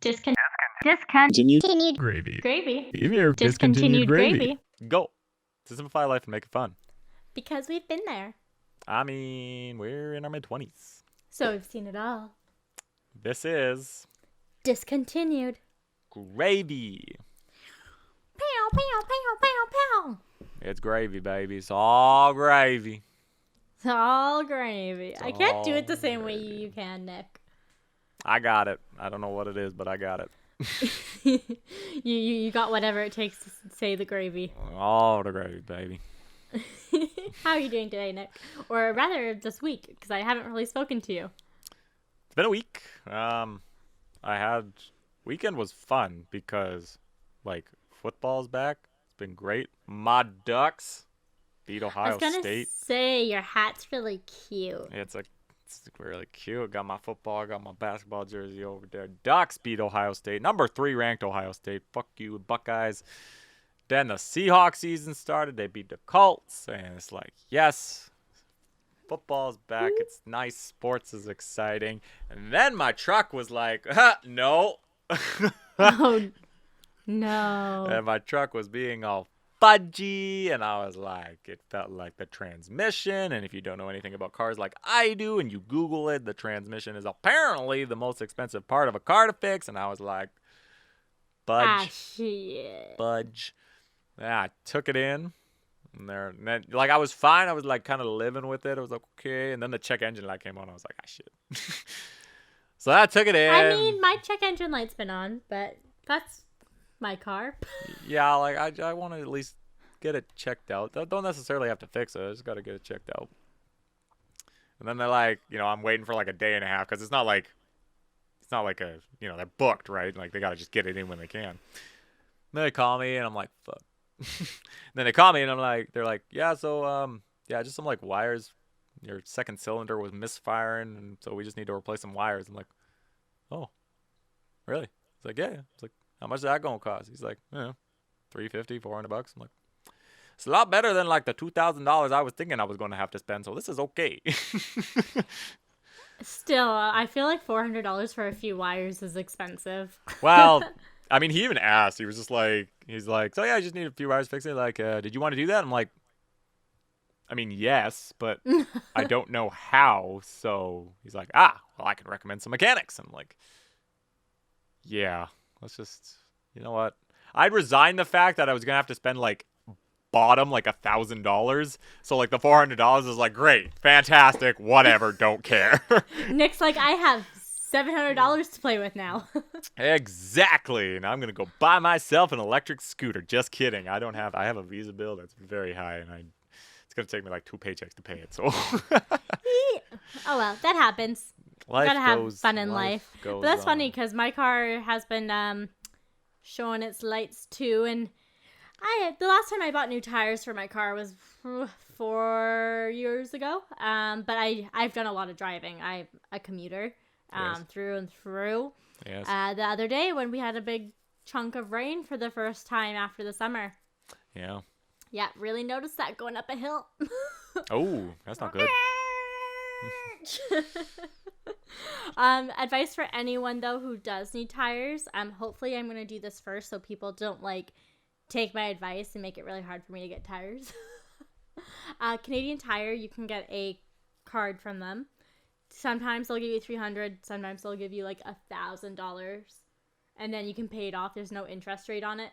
Discontinued Gravy. gravy. Give your Discontinued gravy. Go. To simplify life and make it fun. Because we've been there. I mean, we're in our mid-20s. So we've seen it all. This is Discontinued. gravy. Pow, pow, pow, pow, pow. It's gravy, baby. It's all gravy. It's all gravy. I can't do it the all same way gravy. you can, Nick. I got it. I don't know what it is, but I got it. you got whatever it takes to say the gravy. All the gravy, baby. How are you doing today, Nick? Or rather, this week, because I haven't really spoken to you. It's been a week. Weekend was fun because, like, football's back. It's been great. My Ducks beat Ohio I was gonna State. say, your hat's really cute. It's really cute. Got my football, got my basketball jersey over there. Ducks beat Ohio State. Number 3 ranked Ohio State. Fuck you, Buckeyes. Then the Seahawks season started. They beat the Colts. And it's like, yes, football's back. It's nice. Sports is exciting. And then my truck was like, no. Oh, no. And my truck was being all fudgy, and I was like, it felt like the transmission. And if you don't know anything about cars like I do, and you Google it, the transmission is apparently the most expensive part of a car to fix. And I was like, budge, shit. budge. Yeah, I took it in, and then, like, I was fine. I was like kind of living with it. I was like, okay. And then the check engine light came on. I was like, shit. So I took it in. I mean, my check engine light's been on, but that's my car. Yeah, like, I want to at least get it checked out. Don't necessarily have to fix it. I just got to get it checked out. And then they're like, I'm waiting for like a day and a half because it's not like a, they're booked, right? Like, they got to just get it in when they can. And then they call me, and I'm like, fuck. And then they call me, and they're like, yeah, so, just some like wires. Your second cylinder was misfiring, and so we just need to replace some wires. I'm like, oh, really? It's like, yeah. It's like, how much is that gonna cost? He's like, $350, $400. I'm like, it's a lot better than like the $2,000 I was thinking I was gonna have to spend. So this is okay. Still, I feel like $400 for a few wires is expensive. Well, I mean, he even asked. He was just like, so yeah, I just need a few wires fixing. Like, did you want to do that? I'm like, I mean, yes, but I don't know how. So he's like, well, I can recommend some mechanics. I'm like, yeah, let's just, you know what? I'd resign the fact that I was going to have to spend like bottom like $1,000. So like the $400 is like, great, fantastic, whatever, don't care. Nick's like, I have $700 to play with now. Exactly. And I'm going to go buy myself an electric scooter. Just kidding. I have a Visa bill that's very high, and it's going to take me like 2 paychecks to pay it. So Oh, well, that happens. Life gotta have goes, fun in life. goes But that's on. funny because my car has been showing its lights too. And the last time I bought new tires for my car was 4 years ago. But I've done a lot of driving. I'm a commuter Yes. through and through. Yes. The other day when we had a big chunk of rain for the first time after the summer. Yeah. Yeah, really noticed that going up a hill. Oh, that's not good. Advice for anyone though who does need tires. Hopefully I'm gonna do this first so people don't like take my advice and make it really hard for me to get tires. Canadian Tire, you can get a card from them. Sometimes they'll give you $300. Sometimes they'll give you like $1,000, and then you can pay it off. There's no interest rate on it.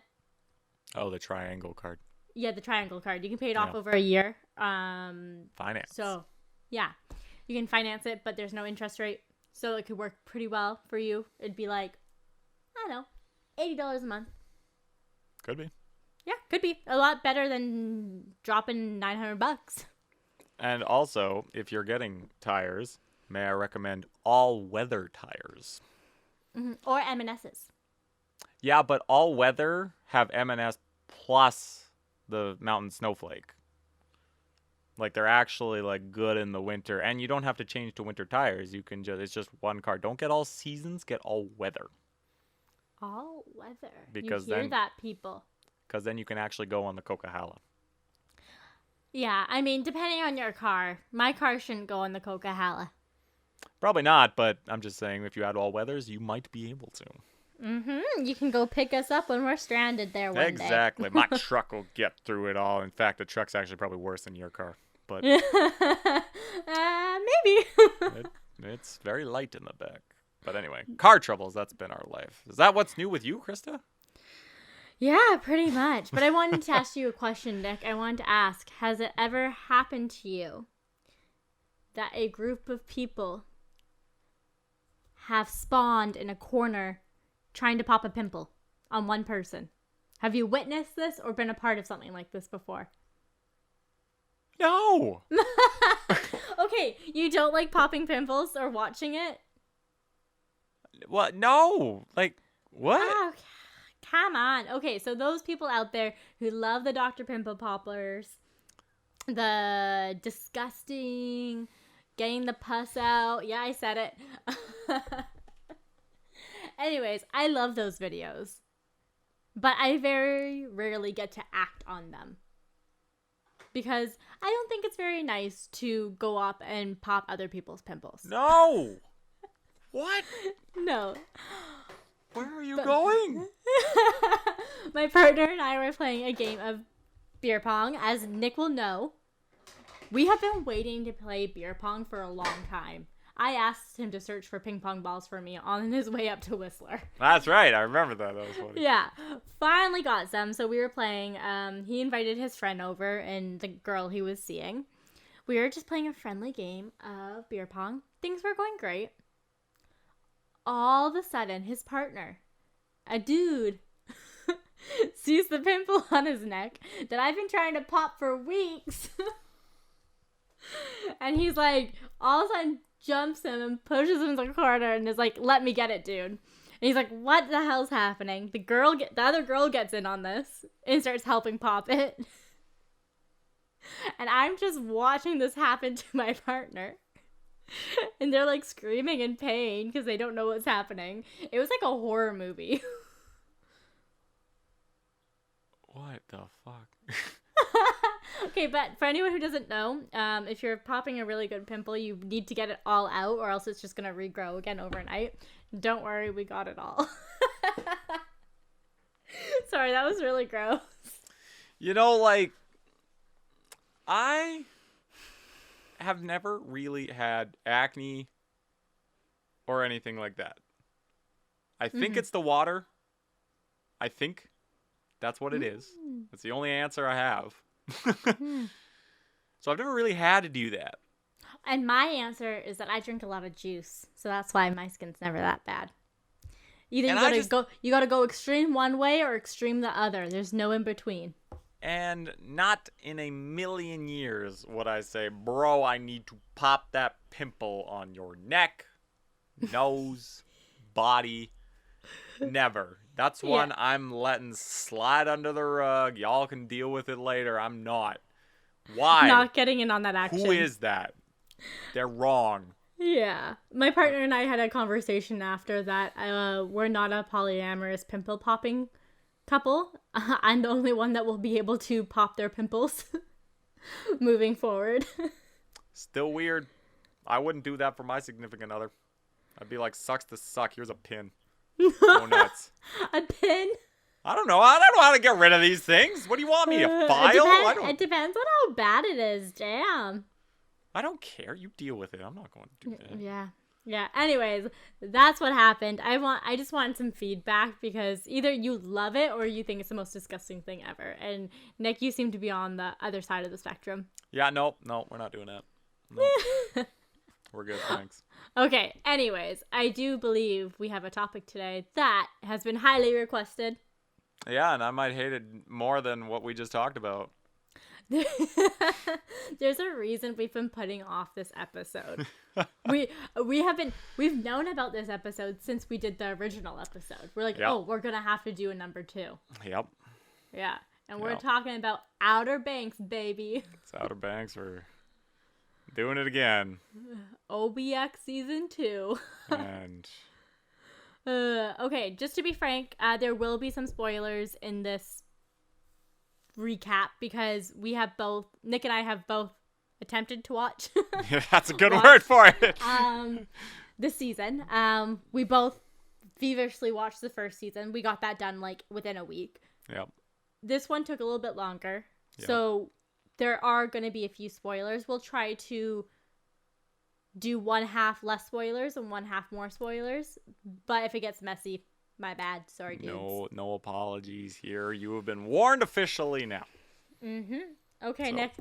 Oh, the triangle card. Yeah, the triangle card. You can pay it off over a year. Finance. So, yeah, you can finance it, but there's no interest rate. So it could work pretty well for you. It'd be like, I don't know, $80 a month. Could be. Yeah, could be. A lot better than dropping $900. And also, if you're getting tires, may I recommend all-weather tires? Mm-hmm. Or M&S's. Yeah, but all-weather have M&S plus the Mountain Snowflake. Like, they're actually like good in the winter, and you don't have to change to winter tires. You can it's just one car. Don't get all seasons, get all weather. All weather. Because you hear then- that, people. Because then you can actually go on the Coquihalla. Yeah, I mean, depending on your car. My car shouldn't go in the Coquihalla. Probably not, but I'm just saying if you had all weathers, you might be able to. You can go pick us up when we're stranded there one day. Exactly. My truck will get through it all. In fact, the truck's actually probably worse than your car. But maybe. it's very light in the back. But anyway, car troubles, that's been our life. Is that what's new with you, Krista? Yeah, pretty much. But I wanted to ask you a question, Nick. I wanted to ask, has it ever happened to you that a group of people have spawned in a corner trying to pop a pimple on one person? Have you witnessed this or been a part of something like this before? No. Okay, you don't like popping pimples or watching it? What? No. Like, what? Oh, come on. Okay, so those people out there who love the Dr. Pimple Poppers, the disgusting, getting the pus out. Yeah, I said it. Anyways, I love those videos. But I very rarely get to act on them. Because I don't think it's very nice to go up and pop other people's pimples. No. What? No. Where are you going? My partner and I were playing a game of beer pong. As Nick will know, we have been waiting to play beer pong for a long time. I asked him to search for ping pong balls for me on his way up to Whistler. That's right. I remember that. That was funny. Yeah. Finally got some. So we were playing. He invited his friend over and the girl he was seeing. We were just playing a friendly game of beer pong. Things were going great. All of a sudden, his partner, a dude, sees the pimple on his neck that I've been trying to pop for weeks. And he's like, all of a sudden jumps him and pushes him to the corner and is like, let me get it, dude. And he's like, what the hell's happening? The other girl gets in on this and starts helping pop it. And I'm just watching this happen to my partner. And they're like screaming in pain because they don't know what's happening. It was like a horror movie. What the fuck? Okay, but for anyone who doesn't know, if you're popping a really good pimple, you need to get it all out or else it's just going to regrow again overnight. Don't worry, we got it all. Sorry, that was really gross. You know, like, I have never really had acne or anything like that. I think it's the water. I think that's what it is. That's the only answer I have. So I've never really had to do that. And my answer is that I drink a lot of juice. So that's why my skin's never that bad. Either you gotta go extreme one way or extreme the other. There's no in between. And not in a million years would I say, bro, I need to pop that pimple on your neck, nose, body. Never. That's one I'm letting slide under the rug. Y'all can deal with it later. I'm not. Why? Not getting in on that action. Who is that? They're wrong. Yeah. My partner and I had a conversation after that. We're not a polyamorous pimple popping couple. I'm the only one that will be able to pop their pimples moving forward. Still weird. I wouldn't do that for my significant other. I'd be like, sucks to suck. Here's a pin. Go nuts. A pin? I don't know. I don't know how to get rid of these things. What do you want me to file? It depends on how bad it is. Damn. I don't care. You deal with it. I'm not going to do that. Yeah. Anyways, that's what happened. I just want some feedback because either you love it or you think it's the most disgusting thing ever. And Nick, you seem to be on the other side of the spectrum. Yeah, no, we're not doing that. No. We're good, thanks. Okay, anyways, I do believe we have a topic today that has been highly requested. Yeah, and I might hate it more than what we just talked about. There's a reason we've been putting off this episode. We've known about this episode since we did the original episode. We're like, oh, we're gonna have to do a number 2. Yep. Yeah, and we're talking about Outerbanks, baby. It's Outerbanks. We're doing it again. OBX season 2. And okay, just to be frank, there will be some spoilers in this recap because Nick and I have both attempted to watch. That's a good word for it. This season. We both feverishly watched the first season. We got that done like within a week. Yep. This one took a little bit longer. Yep. So there are going to be a few spoilers. We'll try to do one half less spoilers and one half more spoilers. But if it gets messy, my bad. Sorry, dudes. No apologies here. You have been warned officially now. Okay, Nick.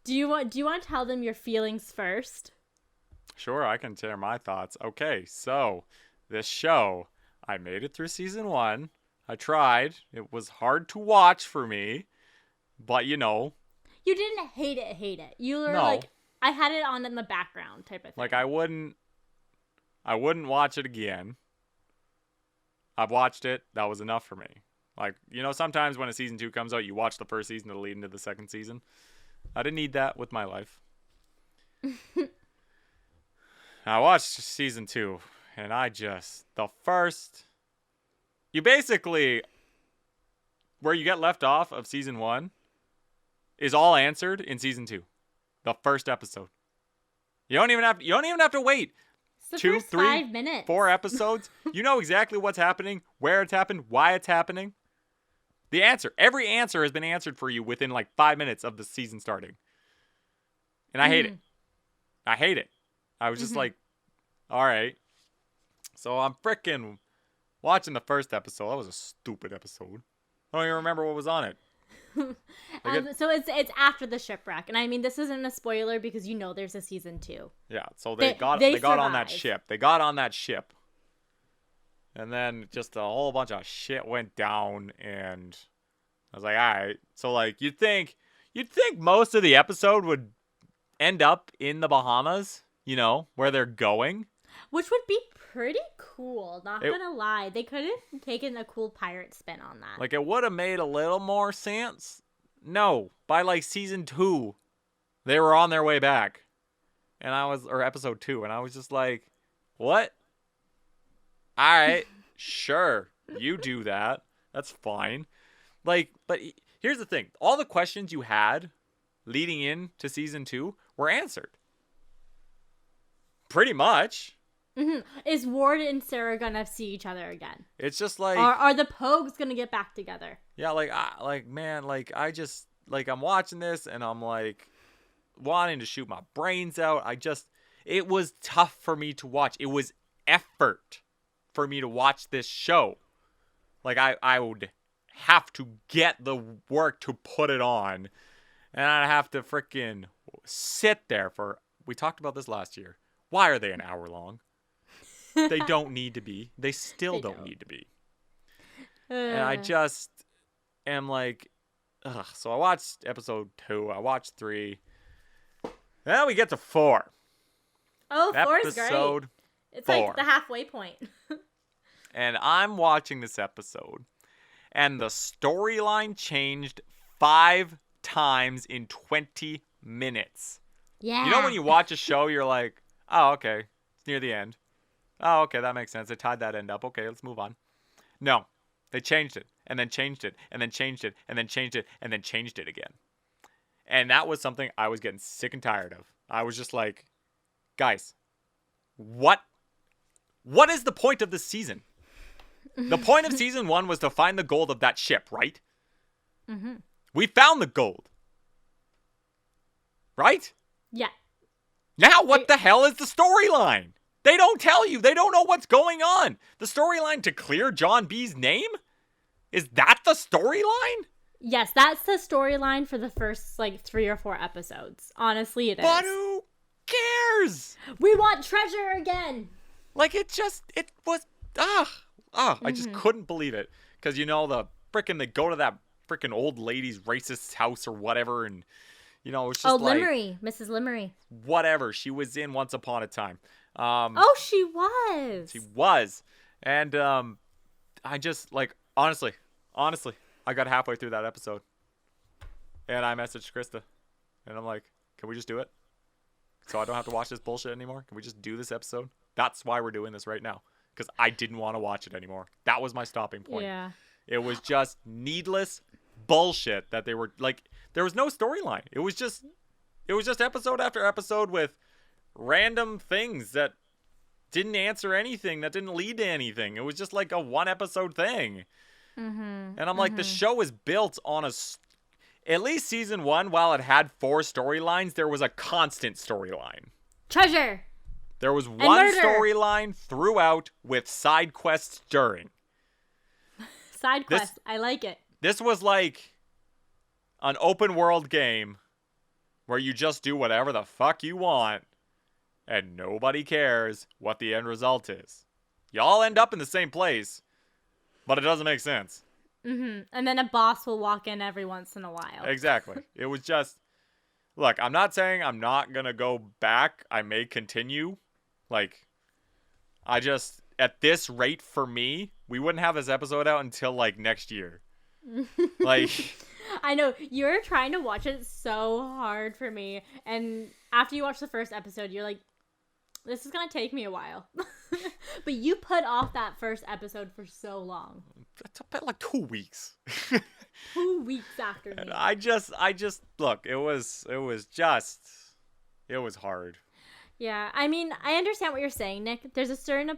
Do you want to tell them your feelings first? Sure, I can share my thoughts. Okay, so this show, I made it through season 1. I tried. It was hard to watch for me, but You didn't hate it. You were like, I had it on in the background type of thing. Like I wouldn't watch it again. I've watched it. That was enough for me. Like, sometimes when a season 2 comes out, you watch the first season to lead into the second season. I didn't need that with my life. I watched season 2, and you basically, where you get left off of season 1 is all answered in season 2. The first episode. You don't even have to wait. It's the 2, first 3, 5 minutes. 4 episodes. You know exactly what's happening, where it's happened, why it's happening. Every answer has been answered for you within like 5 minutes of the season starting. And I hate it. I was just like, all right. So I'm freaking watching the first episode. That was a stupid episode. I don't even remember what was on it. So it's after the shipwreck, and I mean this isn't a spoiler because there's a season 2. Yeah, so they got on that ship. They got on that ship, and then just a whole bunch of shit went down, and I was like, all right. So like you'd think most of the episode would end up in the Bahamas, where they're going, which would be pretty cool. Not gonna lie, they could have taken a cool pirate spin on that. Like it would have made a little more sense. No, by like season 2, they were on their way back, or episode 2, and I was just like, what? All right, sure, you do that. That's fine. Like, but here's the thing: all the questions you had leading into season 2 were answered. Pretty much. Is Ward and Sarah gonna see each other again? It's just like, are the Pogues gonna get back together? Yeah, I'm watching this and I'm like wanting to shoot my brains out. It was tough for me to watch. It was effort for me to watch this show. Like I would have to get the work to put it on, and I'd have to freaking sit there we talked about this last year. Why are they an hour long? They don't need to be. They still don't need to be. And I just am like, ugh. So I watched episode 2. I watched 3. Then we get to 4. Oh, 4 is great. Episode It's 4. like the halfway point. And I'm watching this episode, and the storyline changed 5 times in 20 minutes. Yeah. When you watch a show, you're like, oh, okay, it's near the end. Oh, okay, that makes sense. They tied that end up. Okay, let's move on. No, they changed it, and then changed it, and then changed it, and then changed it, and then changed it again. And that was something I was getting sick and tired of. I was just like, guys, what is the point of this season? The point of season 1 was to find the gold of that ship, right? Mm-hmm. We found the gold. Right? Yeah. Now what the hell is the storyline? They don't tell you. They don't know what's going on. The storyline to clear John B's name? Is that the storyline? Yes, that's the storyline for the first 3 or 4 episodes. Honestly, it is. But who cares? We want treasure again. Like it was, I just couldn't believe it. Because they go to that frickin' old lady's racist house or whatever, and it's just Limery, Mrs. Limery. Whatever, she was in Once Upon a Time. She was. She was. And I just honestly, I got halfway through that episode, and I messaged Krista, and I'm like, can we just do it? So I don't have to watch this bullshit anymore? Can we just do this episode? That's why we're doing this right now. Because I didn't want to watch it anymore. That was my stopping point. Yeah. It was just needless bullshit that they were there was no storyline. It was just episode after episode with random things that didn't answer anything. That didn't lead to anything. It was just like a 1-episode thing. Mm-hmm. And I'm like, the show is built on at least season 1, while it had 4 storylines, there was a constant storyline. Treasure. There was one storyline throughout with side quests during. Side quest. I like it. This was like an open world game where you just do whatever the fuck you want and nobody cares what the end result is. Y'all end up in the same place, but it doesn't make sense. Mm-hmm. And then a boss will walk in every once in a while. Exactly. It was just... Look, I'm not saying I'm not going to go back. I may continue. Like, I just... At this rate for me, we wouldn't have this episode out until, like, next year. Like... I know. You're trying to watch it so hard for me. And after you watch the first episode, you're like, this is going to take me a while. But you put off that first episode for so long. It's about like 2 weeks. 2 weeks after me. And I just look, it was hard. Yeah, I mean, I understand what you're saying, Nick. There's a certain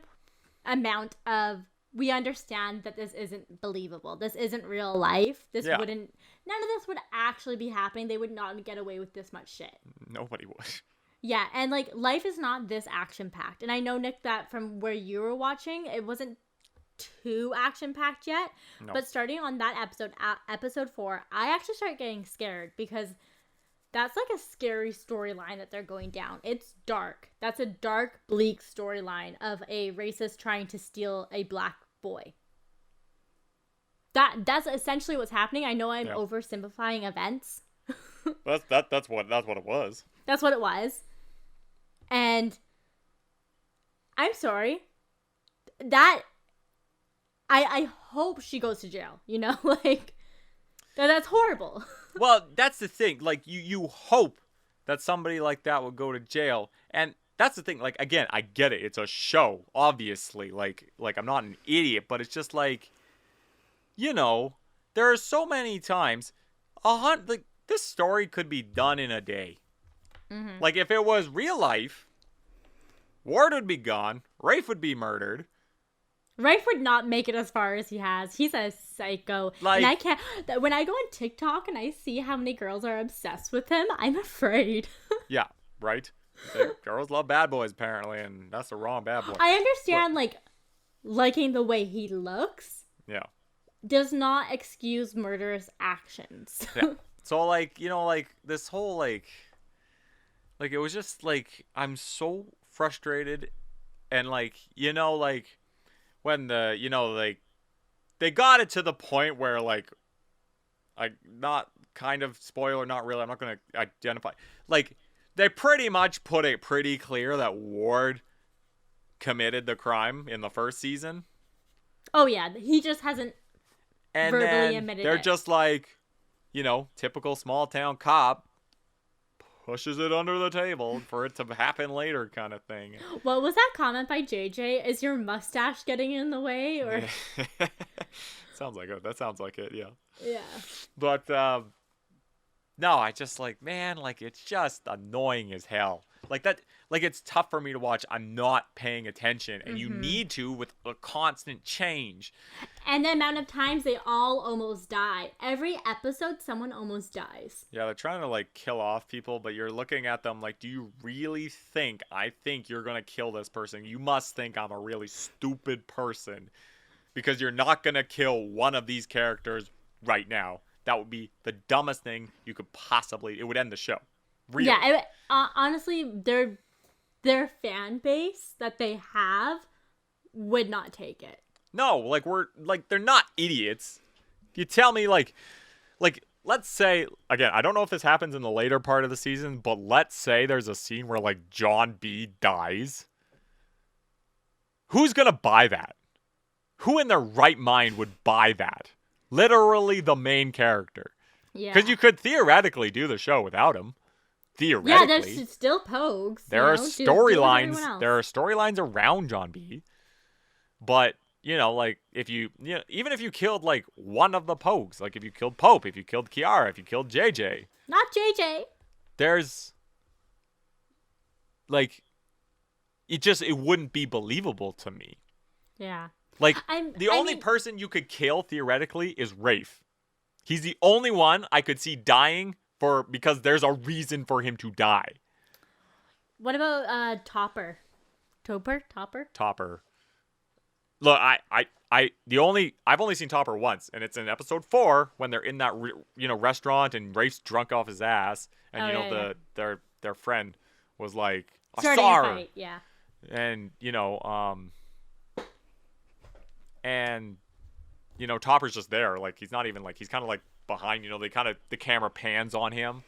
amount of, we understand that this isn't believable. This isn't real life. None of this would actually be happening. They would not get away with this much shit. Nobody would. Yeah, and like, life is not this action-packed. And I know, Nick, that from where you were watching, it wasn't too action-packed yet. No. But starting on that episode 4, I actually started getting scared because that's like a scary storyline that they're going down. It's dark. That's a dark, bleak storyline of a racist trying to steal a black boy. That's essentially what's happening. I know I'm oversimplifying events. That's what it was. That's what it was. And I'm sorry. That I hope she goes to jail, you know? Like, that's horrible. Well, that's the thing. Like, you hope that somebody like that will go to jail. And that's the thing. Like, again, I get it. It's a show, obviously. Like I'm not an idiot, but it's just like, you know, there are so many times, like, this story could be done in a day. Mm-hmm. Like, if it was real life, Ward would be gone, Rafe would be murdered. Rafe would not make it as far as he has. He's a psycho. Like, and I can't... When I go on TikTok and I see how many girls are obsessed with him, I'm afraid. Yeah, right? Girls love bad boys, apparently, and that's the wrong bad boy. I understand, like, liking the way he looks. Yeah. Does not excuse murderous actions. Yeah. So, like, you know, like, this whole, like, it was just, like, I'm so frustrated. And, like, you know, like, when the, you know, like, they got it to the point where, like, not kind of spoiler, not really, I'm not going to identify. Like, they pretty much put it pretty clear that Ward committed the crime in the first season. Oh, yeah. He just hasn't verbally admitted it. They're just like, you know, typical small town cop pushes it under the table for it to happen later kind of thing. What was that comment by JJ? Is your mustache getting in the way? Or sounds like it. That sounds like it, yeah. Yeah. But no, I just like, man, like, it's just annoying as hell. Like that, like, it's tough for me to watch. I'm not paying attention, and you need to with a constant change. And the amount of times they all almost die. Every episode, someone almost dies. Yeah, they're trying to, like, kill off people, but you're looking at them like, do you really think I think you're gonna kill this person? You must think I'm a really stupid person, because you're not gonna kill one of these characters right now. That would be the dumbest thing you could possibly... It would end the show. Really. Yeah, honestly, their fan base that they have would not take it. No, like, they're not idiots. If you tell me, like, let's say, again, I don't know if this happens in the later part of the season, but let's say there's a scene where, like, John B. dies. Who's gonna buy that? Who in their right mind would buy that? Literally the main character. Yeah. Because you could theoretically do the show without him. Theoretically. Yeah, there's still Pogues. There are storylines. There are storylines around John B. But, you know, like, even if you killed, like, one of the Pogues, like, if you killed Pope, if you killed Kiara, if you killed JJ. Not JJ. There's, like, it wouldn't be believable to me. Yeah. Like, the only person you could kill, theoretically, is Rafe. He's the only one I could see dying because there's a reason for him to die. What about Topper? Topper? Look, I've only seen Topper once, and it's in episode 4 when they're in that restaurant and Rafe's drunk off his ass, and their friend was like, starting a fight, yeah. And Topper's just there, like he's not even like, he's kind of like behind, the camera pans on him.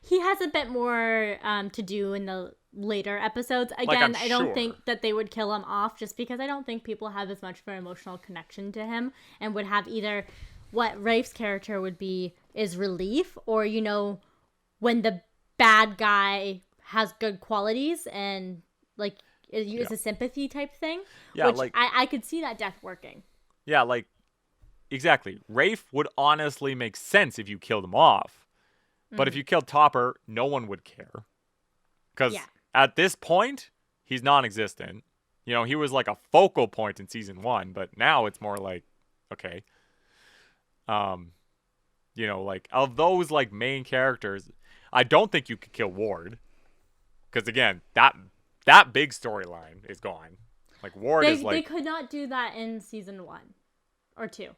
He has a bit more to do in the later episodes. Again, I don't think that they would kill him off, just because I don't think people have as much of an emotional connection to him and would have either what Rafe's character would be is relief, or when the bad guy has good qualities and like it's a sympathy type thing. Yeah, which like I could see that death working. Yeah, like exactly. Rafe would honestly make sense if you killed him off. But if you killed Topper, no one would care. Because at this point, he's non-existent. He was like a focal point in season 1, but now it's more like, okay. Like of those like main characters, I don't think you could kill Ward. Because again, that big storyline is gone. Like Ward is like, they could not do that in season 1 or 2.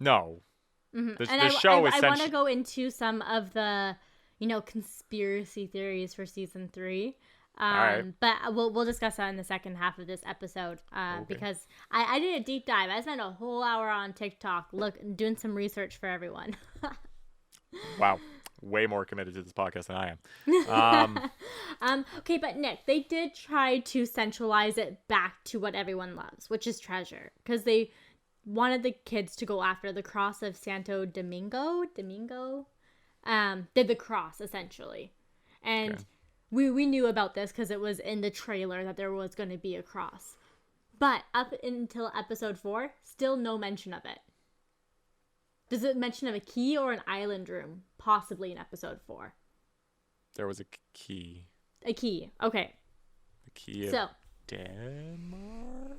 No. Mm-hmm. The show I want to go into some of the, conspiracy theories for season 3. Right. But we'll discuss that in the second half of this episode. Because I did a deep dive. I spent a whole hour on TikTok doing some research for everyone. Wow. Way more committed to this podcast than I am. Okay, but Nick, they did try to centralize it back to what everyone loves, which is treasure. Because they wanted the kids to go after the cross of Santo Domingo. Did the cross, essentially. And we knew about this because it was in the trailer that there was going to be a cross. But up until episode 4, still no mention of it. Does it mention of a key or an island room? Possibly in episode 4. There was a key. A key, okay. The key of Denmark?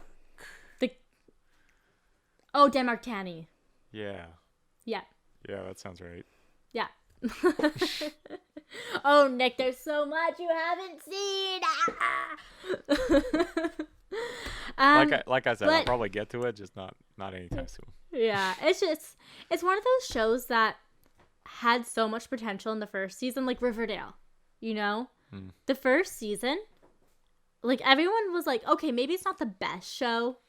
Denmark Tanny. Yeah. Yeah. Yeah, that sounds right. Yeah. Oh, Nick, there's so much you haven't seen. Like I said, I'll probably get to it, just not anytime soon. Yeah, it's one of those shows that had so much potential in the first season, like Riverdale. The first season, like everyone was like, okay, maybe it's not the best show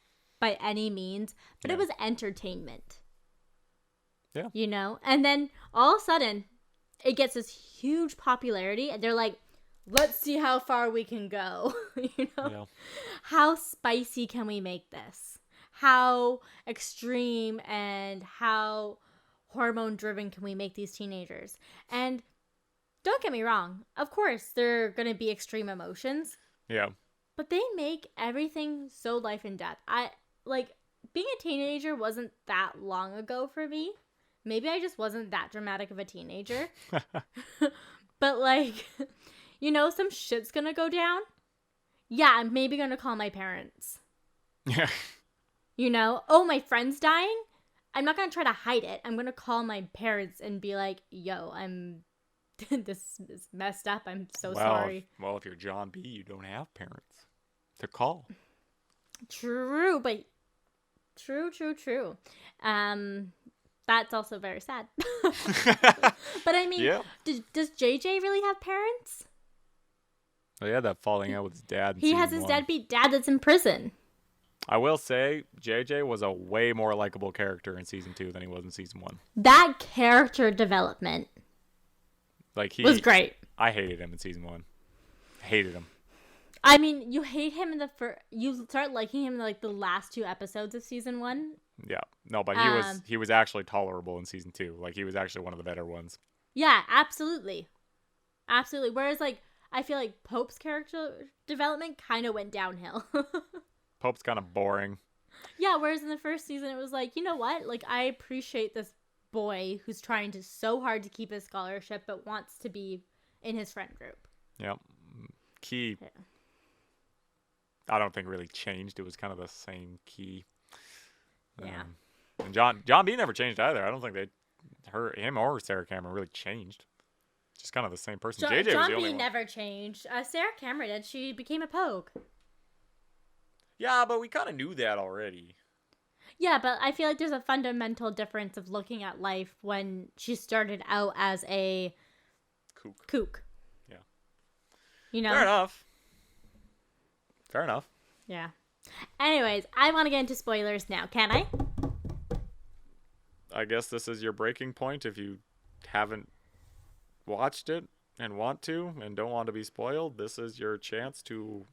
by any means, but it was entertainment. Yeah. And then all of a sudden it gets this huge popularity and they're like, let's see how far we can go. Yeah. How spicy can we make this? How extreme and how hormone driven can we make these teenagers? And don't get me wrong, of course there are going to be extreme emotions. Yeah. But they make everything so life and death. Being a teenager wasn't that long ago for me. Maybe I just wasn't that dramatic of a teenager. But some shit's gonna go down. Yeah, I'm maybe gonna call my parents. Yeah. Oh, my friend's dying? I'm not gonna try to hide it. I'm gonna call my parents and be like, yo, this is messed up. I'm so sorry. Well, if you're John B., you don't have parents to call. True, but true. That's also very sad. But I mean, does JJ really have parents? Oh, yeah, that falling out with his dad. He has his deadbeat dad that's in prison. I will say, JJ was a way more likable character in season 2 than he was in season 1. That character development was great. I hated him in season 1. Hated him. I mean, you hate him in the first. You start liking him in the last 2 episodes of season 1. Yeah, no, but he was actually tolerable in season 2. He was actually one of the better ones. Yeah, absolutely. Whereas I feel like Pope's character development kind of went downhill. Pope's kind of boring. Yeah, whereas in the first season it was you know what? I appreciate this boy who's trying so hard to keep his scholarship but wants to be in his friend group. Yep. Key. Yeah. I don't think really changed. It was kind of the same key. Yeah. And John B never changed either. I don't think him or Sarah Cameron really changed. Just kind of the same person. JJ was the John only B one. never changed. Sarah Cameron did. She became a Pogue. Yeah, but we kind of knew that already. Yeah, but I feel like there's a fundamental difference of looking at life when she started out as a kook. Yeah. You know? Fair enough. Yeah. Anyways, I want to get into spoilers now. Can I? I guess this is your breaking point if you haven't watched it and want to and don't want to be spoiled. This is your chance to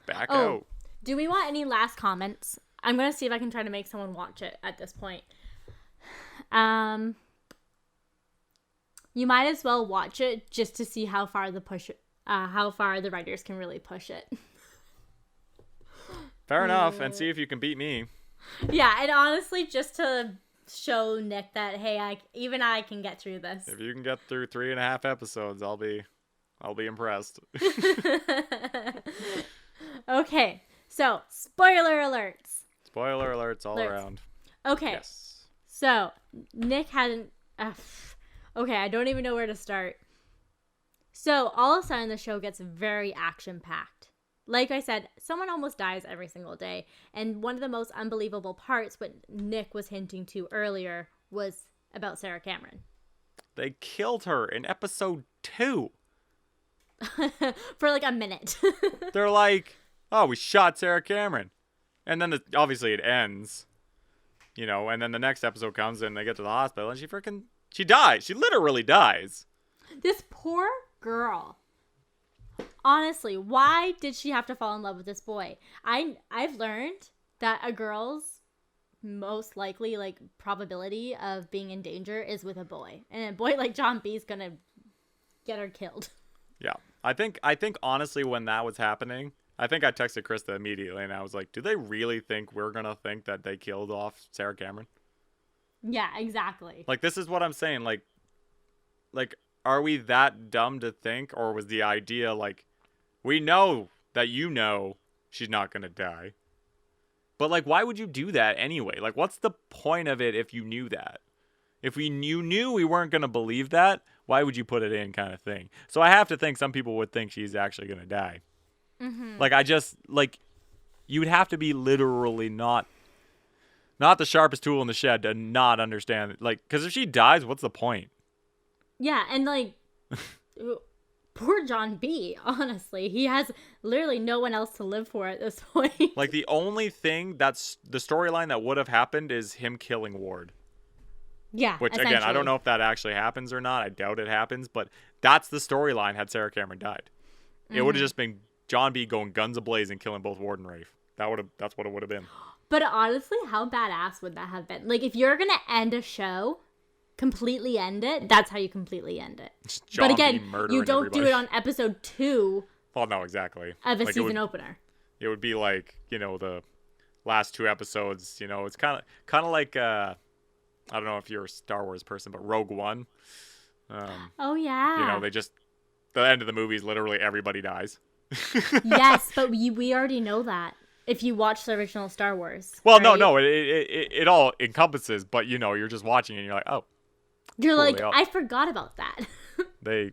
back out. Do we want any last comments? I'm going to see if I can try to make someone watch it at this point. You might as well watch it just to see how far the writers can really push it. Fair enough, and see if you can beat me. Yeah, and honestly, just to show Nick that, hey, even I can get through this. If you can get through 3.5 episodes, I'll be impressed. Okay, so spoiler alerts. Spoiler alerts all around. Okay. Yes. So Nick hadn't. Okay, I don't even know where to start. So all of a sudden, the show gets very action-packed. Like I said, someone almost dies every single day. And one of the most unbelievable parts, what Nick was hinting to earlier, was about Sarah Cameron. They killed her in episode 2. For like a minute. They're like, oh, we shot Sarah Cameron. And then obviously it ends. You know, and then the next episode comes and they get to the hospital and she dies. She literally dies. This poor girl. Honestly, why did she have to fall in love with this boy? I've learned that a girl's most likely probability of being in danger is with a boy. And a boy like John B is going to get her killed. Yeah. I think honestly when that was happening, I think I texted Krista immediately and I was like, do they really think we're going to think that they killed off Sarah Cameron? Yeah, exactly. Like, this is what I'm saying. Like, are we that dumb to think, or was the idea we know that she's not going to die. But, why would you do that anyway? What's the point of it if you knew that? If you knew we weren't going to believe that, why would you put it in kind of thing? So I have to think some people would think she's actually going to die. Mm-hmm. You would have to be literally not the sharpest tool in the shed to not understand. Because if she dies, what's the point? Yeah, and poor John B, honestly. He has literally no one else to live for at this point. The only thing that's the storyline that would have happened is him killing Ward. Yeah, which, again, I don't know if that actually happens or not. I doubt it happens, but that's the storyline had Sarah Cameron died. It would have just been John B going guns a-blazing, killing both Ward and Rafe. That's what it would have been. But honestly, how badass would that have been? If you're going to end a show, completely end it, that's how you completely end it. But again, you don't do it on episode 2 well, no, exactly. Of a season opener. It would be the last 2 episodes, it's kind of like, I don't know if you're a Star Wars person, but Rogue One. Oh, yeah. The end of the movie is literally everybody dies. Yes, but we already know that. If you watch the original Star Wars. Well, right? No, it all encompasses, but you're just watching and you're like, oh. You're cool, I forgot about that. They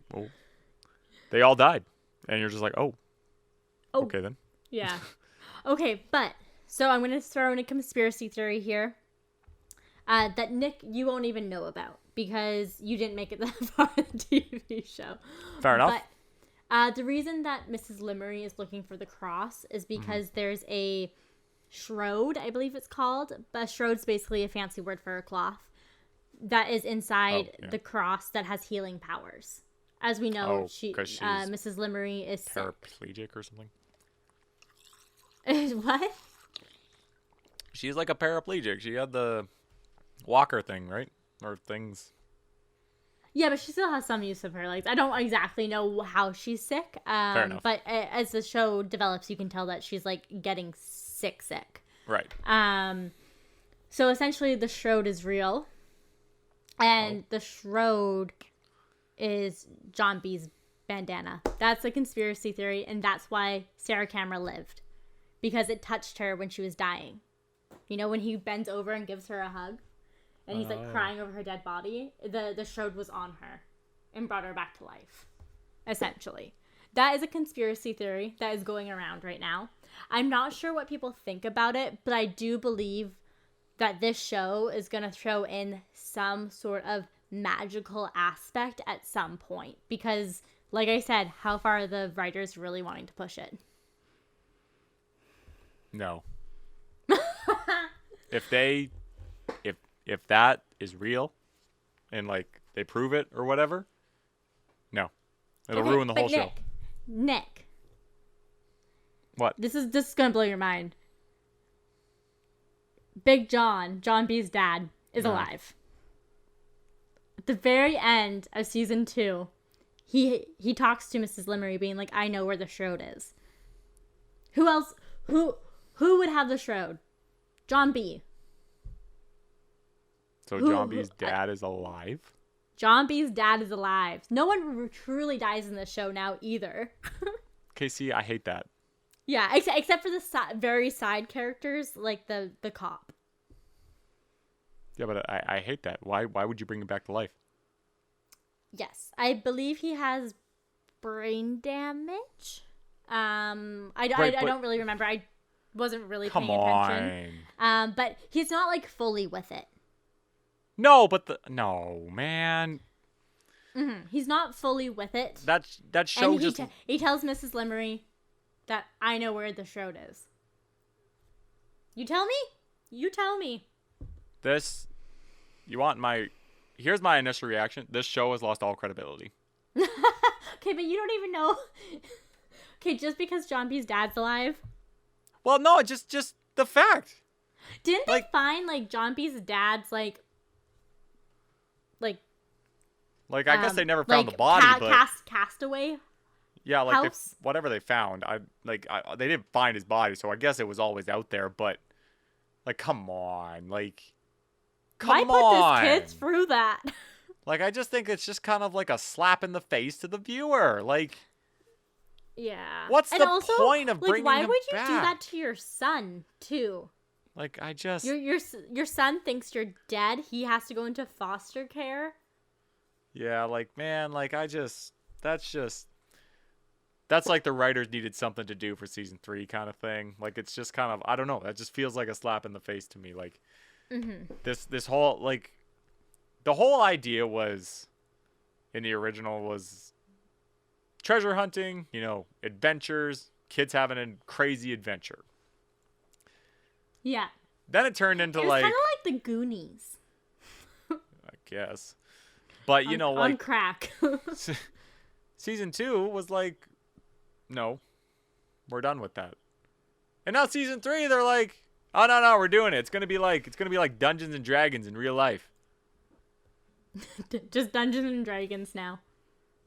all died. And you're just like, oh. Okay then. Yeah. Okay, but, so I'm going to throw in a conspiracy theory here. That Nick, you won't even know about. Because you didn't make it that far in the TV show. Fair enough. But the reason that Mrs. Limery is looking for the cross is because there's a shroud, I believe it's called. But shroud's basically a fancy word for a cloth that is inside the cross that has healing powers. As we know, Mrs. Limery is paraplegic or something. What? She's like a paraplegic. She had the walker thing, right? Or things. Yeah, but she still has some use of her legs. I don't exactly know how she's sick. Fair enough. But as the show develops, you can tell that she's getting sick. Right. So essentially the shroud is real. And the shroud is John B's bandana. That's a conspiracy theory, and that's why Sarah Cameron lived. because it touched her when she was dying. You know, when he bends over and gives her a hug and he's like crying over her dead body, the shroud was on her and brought her back to life, essentially. That is a conspiracy theory that is going around right now. I'm not sure what people think about it, but I do believe that this show is going to throw in some sort of magical aspect at some point. Because, like I said, how far are the writers really wanting to push it? No. If that is real and like they prove it or whatever, no. It'll ruin the whole show. Nick. What? This is gonna blow your mind. Big John B's dad, is alive. At the very end of season 2, he talks to Mrs. Limmery being like, I know where the shroud is. Who else? Who would have the shroud? John B. So John B's dad is alive? John B's dad is alive. No one truly dies in this show now either. KC, I hate that. Yeah, except for the very side characters, like the cop. Yeah, but I hate that. Why would you bring him back to life? Yes, I believe he has brain damage. I don't really remember. I wasn't really paying attention. But he's not like fully with it. No, no, man. Mm-hmm. He's not fully with it. That show and just... he tells Mrs. Limmery that I know where the shroud is. You tell me? You tell me. Here's my initial reaction. This show has lost all credibility. Okay, but you don't even know. Okay, just because John B's dad's alive. Well, no, just the fact. Didn't they find like John B's dad's like I guess they never found the body, but castaway. Yeah, like whatever they found, they didn't find his body, so I guess it was always out there. But like, come on, why put this kid through that? Like, I just think it's just kind of like a slap in the face to the viewer. Like, yeah, what's the point of bringing him back? Why would you do that to your son too? Like, I just your son thinks you're dead. He has to go into foster care. Yeah, like, man, like, that's like the writers needed something to do for season 3 kind of thing. Like, it's just kind of, I don't know, that just feels like a slap in the face to me. Like, this whole, like, the whole idea was, in the original, was treasure hunting, adventures, kids having a crazy adventure. Yeah. Then it turned into, it was kind of like the Goonies. I guess. But, on crack. Season 2 was like, no, we're done with that. And now season 3, they're like, oh, no, we're doing it. It's gonna be like Dungeons and Dragons in real life. Just Dungeons and Dragons now.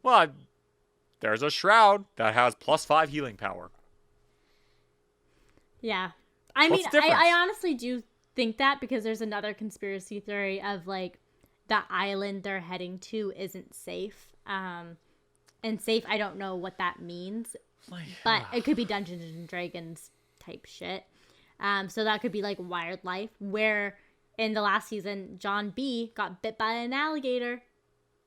Well, there's a shroud that has +5 healing power. Yeah. I mean, I honestly do think that, because there's another conspiracy theory of like the island they're heading to isn't safe. And safe, I don't know what that means, but it could be Dungeons and Dragons type shit. So that could be like wildlife, where in the last season, John B got bit by an alligator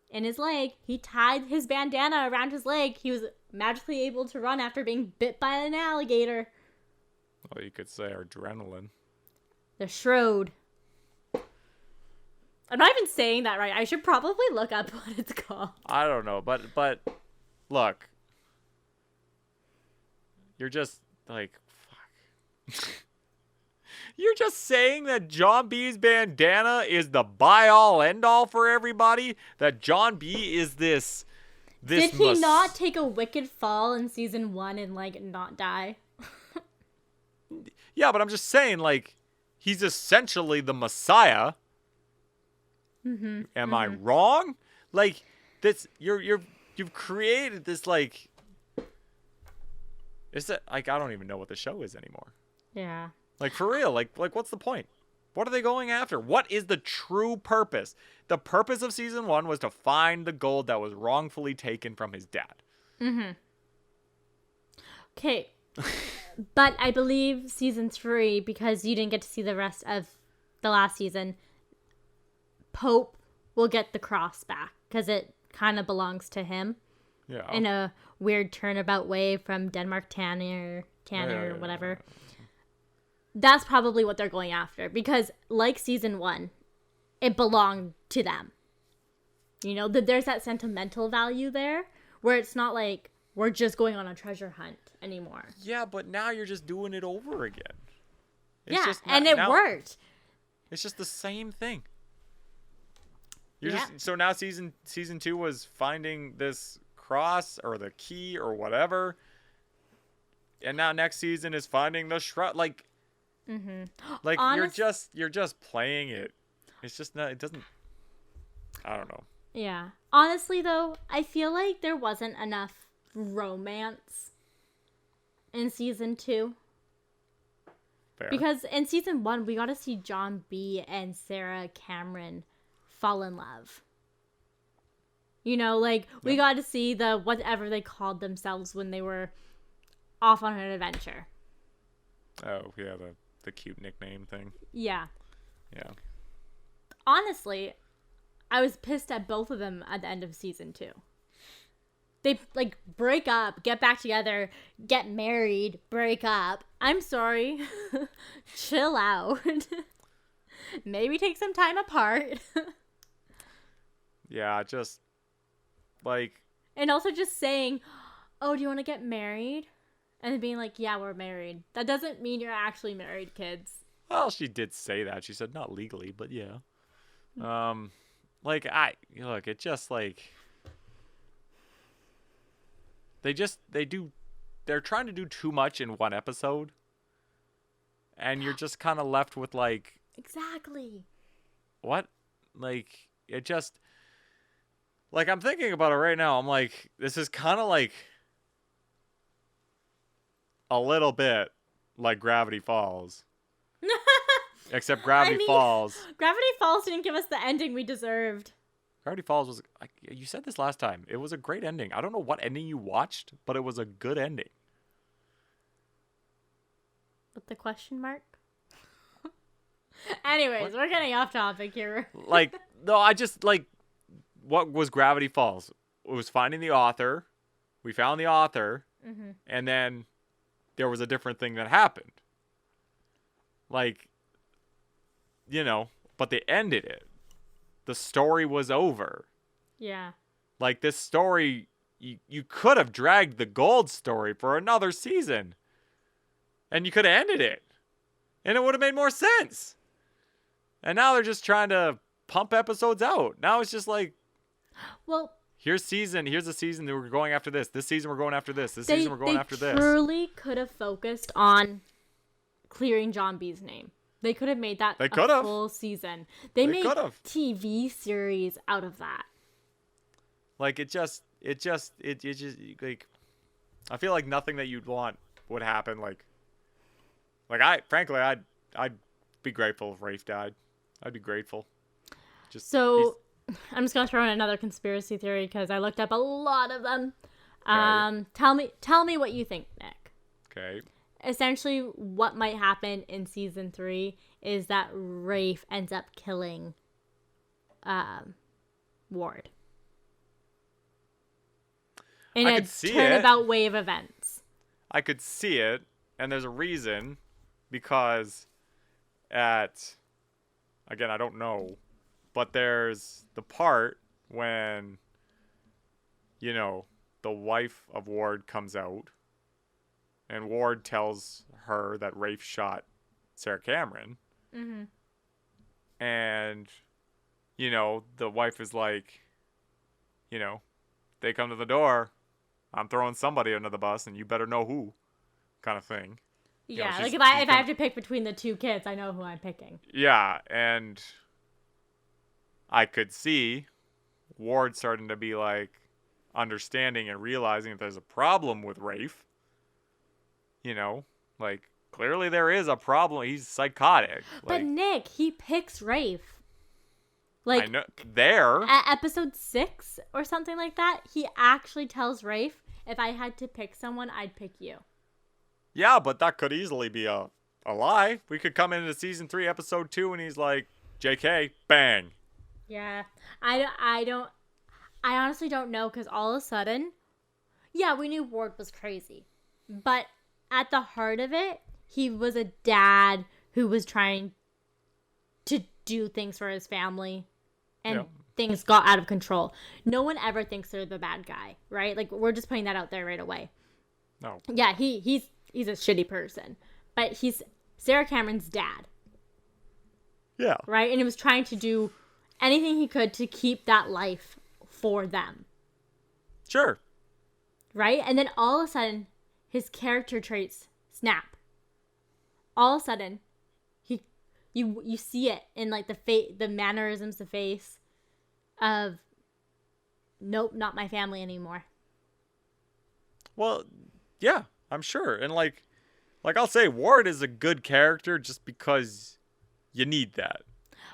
in his leg. He tied his bandana around his leg. He was magically able to run after being bit by an alligator. Well, you could say adrenaline. The shroud. I'm not even saying that right. I should probably look up what it's called. I don't know, but look. You're just like, fuck. You're just saying that John B's bandana is the be-all, end-all for everybody? That John B is this Did he not take a wicked fall in season 1 and, like, not die? Yeah, but I'm just saying, like, he's essentially the Messiah. Am I wrong? Like, this, you've created this, like, is it, like, I don't even know what the show is anymore. Yeah. Like, for real, like what's the point? What are they going after? What is the true purpose? The purpose of season 1 was to find the gold that was wrongfully taken from his dad. Okay. But I believe season 3, because you didn't get to see the rest of the last season, Pope will get the cross back because it kind of belongs to him. Yeah. In a weird turnabout way from Denmark Tanner, whatever. That's probably what they're going after because, like season 1, it belonged to them. You know, there's that sentimental value there where it's not like we're just going on a treasure hunt anymore. Yeah, but now you're just doing it over again. And it worked. It's just the same thing. So now season 2 was finding this cross or the key or whatever, and now next season is finding the shroud. Like, like you're just playing it. It's just not. It doesn't. I don't know. Yeah. Honestly, though, I feel like there wasn't enough romance in season 2. Fair. Because in season 1, we got to see John B. and Sarah Cameron fall in love. You know, like, we got to see the whatever they called themselves when they were off on an adventure. Oh, yeah, the cute nickname thing. Yeah. Yeah. Honestly, I was pissed at both of them at the end of season 2. They, like, break up, get back together, get married, break up. I'm sorry. Chill out. Maybe take some time apart. Yeah, just, like... And also just saying, oh, do you want to get married? And then being like, yeah, we're married. That doesn't mean you're actually married, kids. Well, she did say that. She said not legally, but yeah. Like, it just, like... They're trying to do too much in one episode. And you're just kind of left with, like... Exactly. What? Like, it just... Like, I'm thinking about it right now. I'm like, this is kind of like... a little bit like Gravity Falls. Except Gravity Falls. Gravity Falls didn't give us the ending we deserved. Gravity Falls was... You said this last time. It was a great ending. I don't know what ending you watched, but it was a good ending. With the question mark? Anyways, we're getting off topic here. Like, no, I just, like... What was Gravity Falls? It was finding the author. We found the author. Mm-hmm. And then there was a different thing that happened. Like, you know, but they ended it. The story was over. Yeah. Like, this story, you could have dragged the gold story for another season. And you could have ended it. And it would have made more sense. And now they're just trying to pump episodes out. Now it's just like, well, here's a season that we're going after this. This season we're going after this. This season we're going after this. They truly could have focused on clearing John B's name. They could have made that a full season. They made TV series out of that. Like, it just like, I feel like nothing that you'd want would happen. Like I'd be grateful if Rafe died. I'd be grateful. I'm just gonna throw in another conspiracy theory because I looked up a lot of them. Okay. Tell me what you think, Nick. Okay. Essentially, what might happen in season 3 is that Rafe ends up killing Ward. In a turnabout way of events. I could see it, and there's a reason, because again, I don't know, but there's the part when, you know, the wife of Ward comes out, and Ward tells her that Rafe shot Sarah Cameron. Mm-hmm. And, you know, the wife is like, you know, they come to the door, I'm throwing somebody under the bus, and you better know who, kind of thing. Yeah, like if I have to pick between the two kids, I know who I'm picking. Yeah, and I could see Ward starting to be like understanding and realizing that there's a problem with Rafe. You know, like, clearly there is a problem. He's psychotic. But Nick, he picks Rafe. Like, I know, there. At episode 6 or something like that, he actually tells Rafe, if I had to pick someone, I'd pick you. Yeah, but that could easily be a lie. We could come into season 3, episode 2, and he's like, JK, bang. Yeah. I honestly don't know, because all of a sudden, yeah, we knew Ward was crazy. But at the heart of it, he was a dad who was trying to do things for his family, and things got out of control. No one ever thinks they're the bad guy, right? Like, we're just putting that out there right away. No. Yeah, he's a shitty person, but he's Sarah Cameron's dad. Yeah. Right? And he was trying to do anything he could to keep that life for them. Sure. Right? And then all of a sudden, his character traits snap. All of a sudden, you see it in like the mannerisms, the face of, nope, not my family anymore. Well, yeah, I'm sure. And like I'll say, Ward is a good character just because you need that.